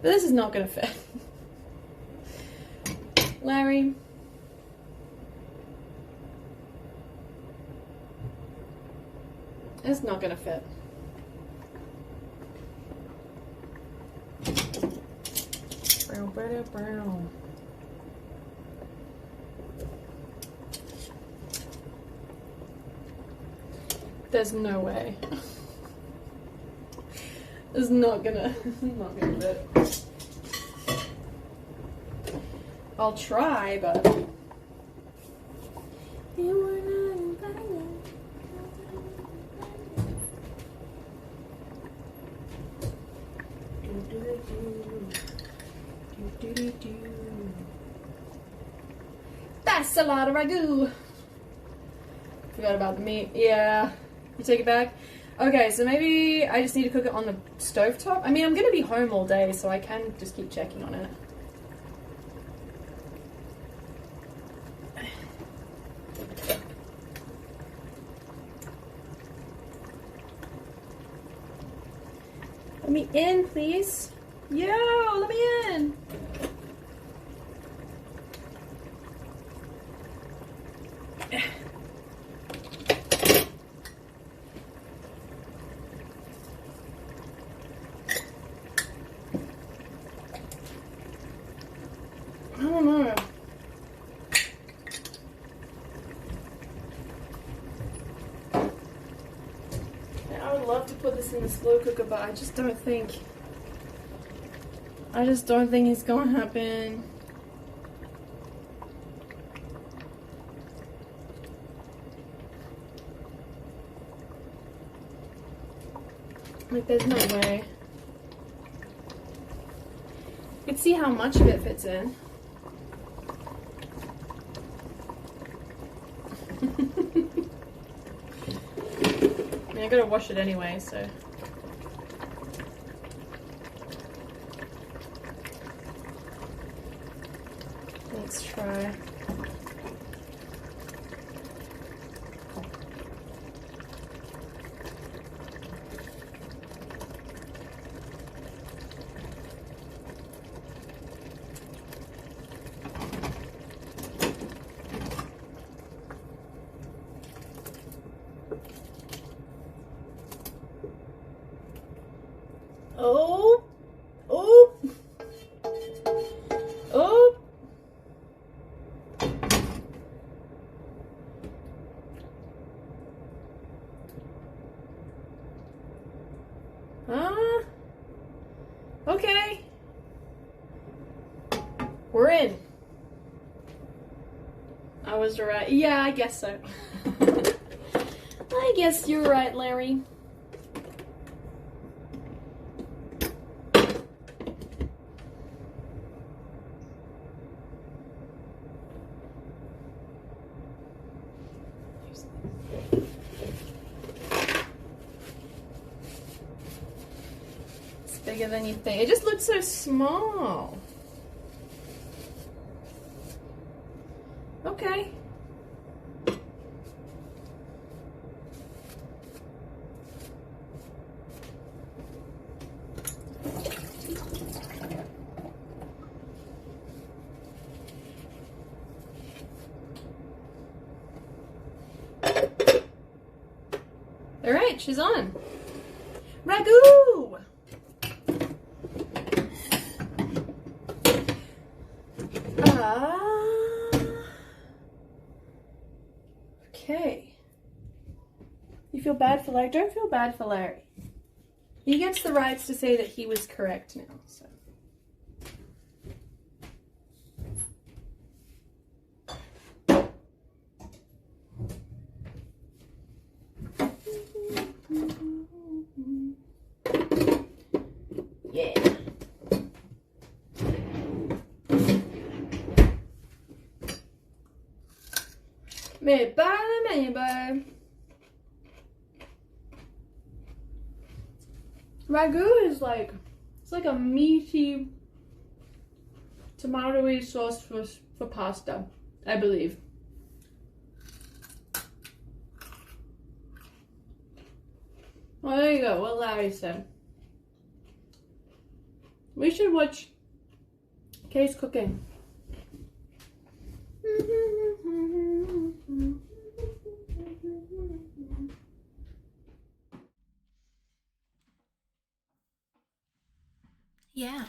But this is not going to fit. Larry. It's not going to fit. Brown. There's no way. It's not gonna fit. I'll try, but you were not invited. That's a lot of ragu. Forgot about the meat. Yeah. You take it back? Okay, so maybe I just need to cook it on the stovetop. I mean, I'm going to be home all day, so I can just keep checking on it. Let me in, please. Yo, let me in. I don't know. I would love to put this in the slow cooker, but I just don't think it's gonna happen. Like, there's no way. You can see how much of it fits in. I mean, I gotta wash it anyway, so. Let's try. Oh, oh, oh. We're in. I was right. Yeah, I guess so. I guess you're right, Larry. It's bigger than you think. It just looks so small. Okay. All right, she's on. Ragu! Okay. You feel bad for Larry? Don't feel bad for Larry. He gets the rights to say that he was correct now, so. Yeah. Me bye. Ragu is like, it's like a meaty, tomatoey sauce for pasta, I believe. Well, there you go, what Larry said. We should watch Kay's cooking. Yeah.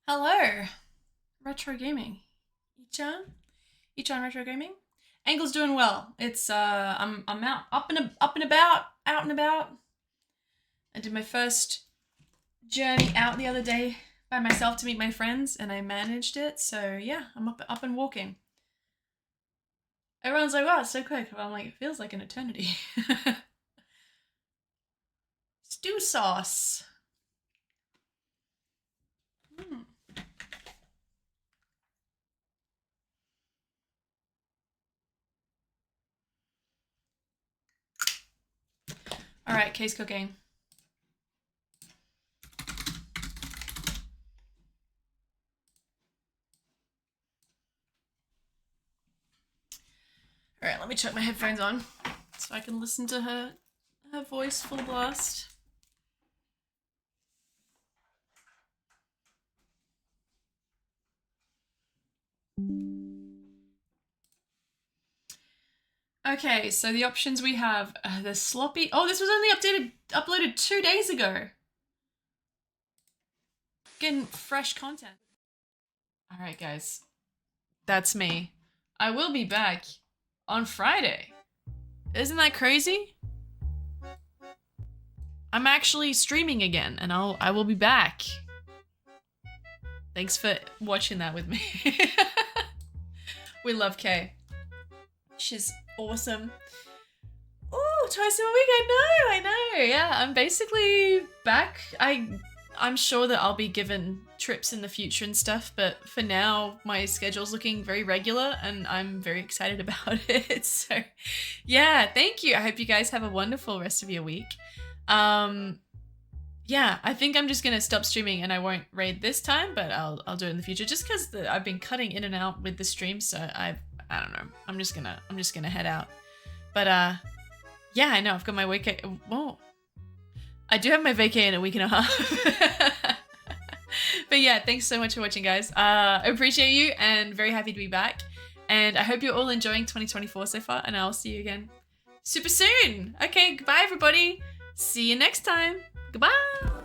Hello, Retro Gaming. Ichan Retro Gaming. Angle's doing well. It's I'm out up and about. I did my first journey out the other day by myself to meet my friends, and I managed it. So yeah, I'm up and walking. Everyone's like, "Wow, it's so quick." I'm like, it feels like an eternity. Stew sauce. All right, Kay's cooking. All right, let me chuck my headphones on so I can listen to her voice full blast. Okay, so the options we have, the sloppy. Oh, this was only uploaded 2 days ago. Getting fresh content. All right, guys, that's me. I will be back on Friday. Isn't that crazy? I'm actually streaming again, and I will be back. Thanks for watching that with me. We love Kay. She's awesome. Oh, twice a week. I know. Yeah, I'm basically back. I'm sure that I'll be given trips in the future and stuff, but for now, my schedule's looking very regular, and I'm very excited about it. So, yeah, thank you. I hope you guys have a wonderful rest of your week. Yeah, I think I'm just gonna stop streaming, and I won't raid this time, but I'll do it in the future, just because I've been cutting in and out with the stream, so I don't know. I'm just gonna head out. But yeah, I know I've got my vacay. Whoa, I do have my vacay in a week and a half. But yeah, thanks so much for watching, guys. I appreciate you, and very happy to be back. And I hope you're all enjoying 2024 so far, and I'll see you again super soon. Okay, goodbye, everybody. See you next time. Goodbye.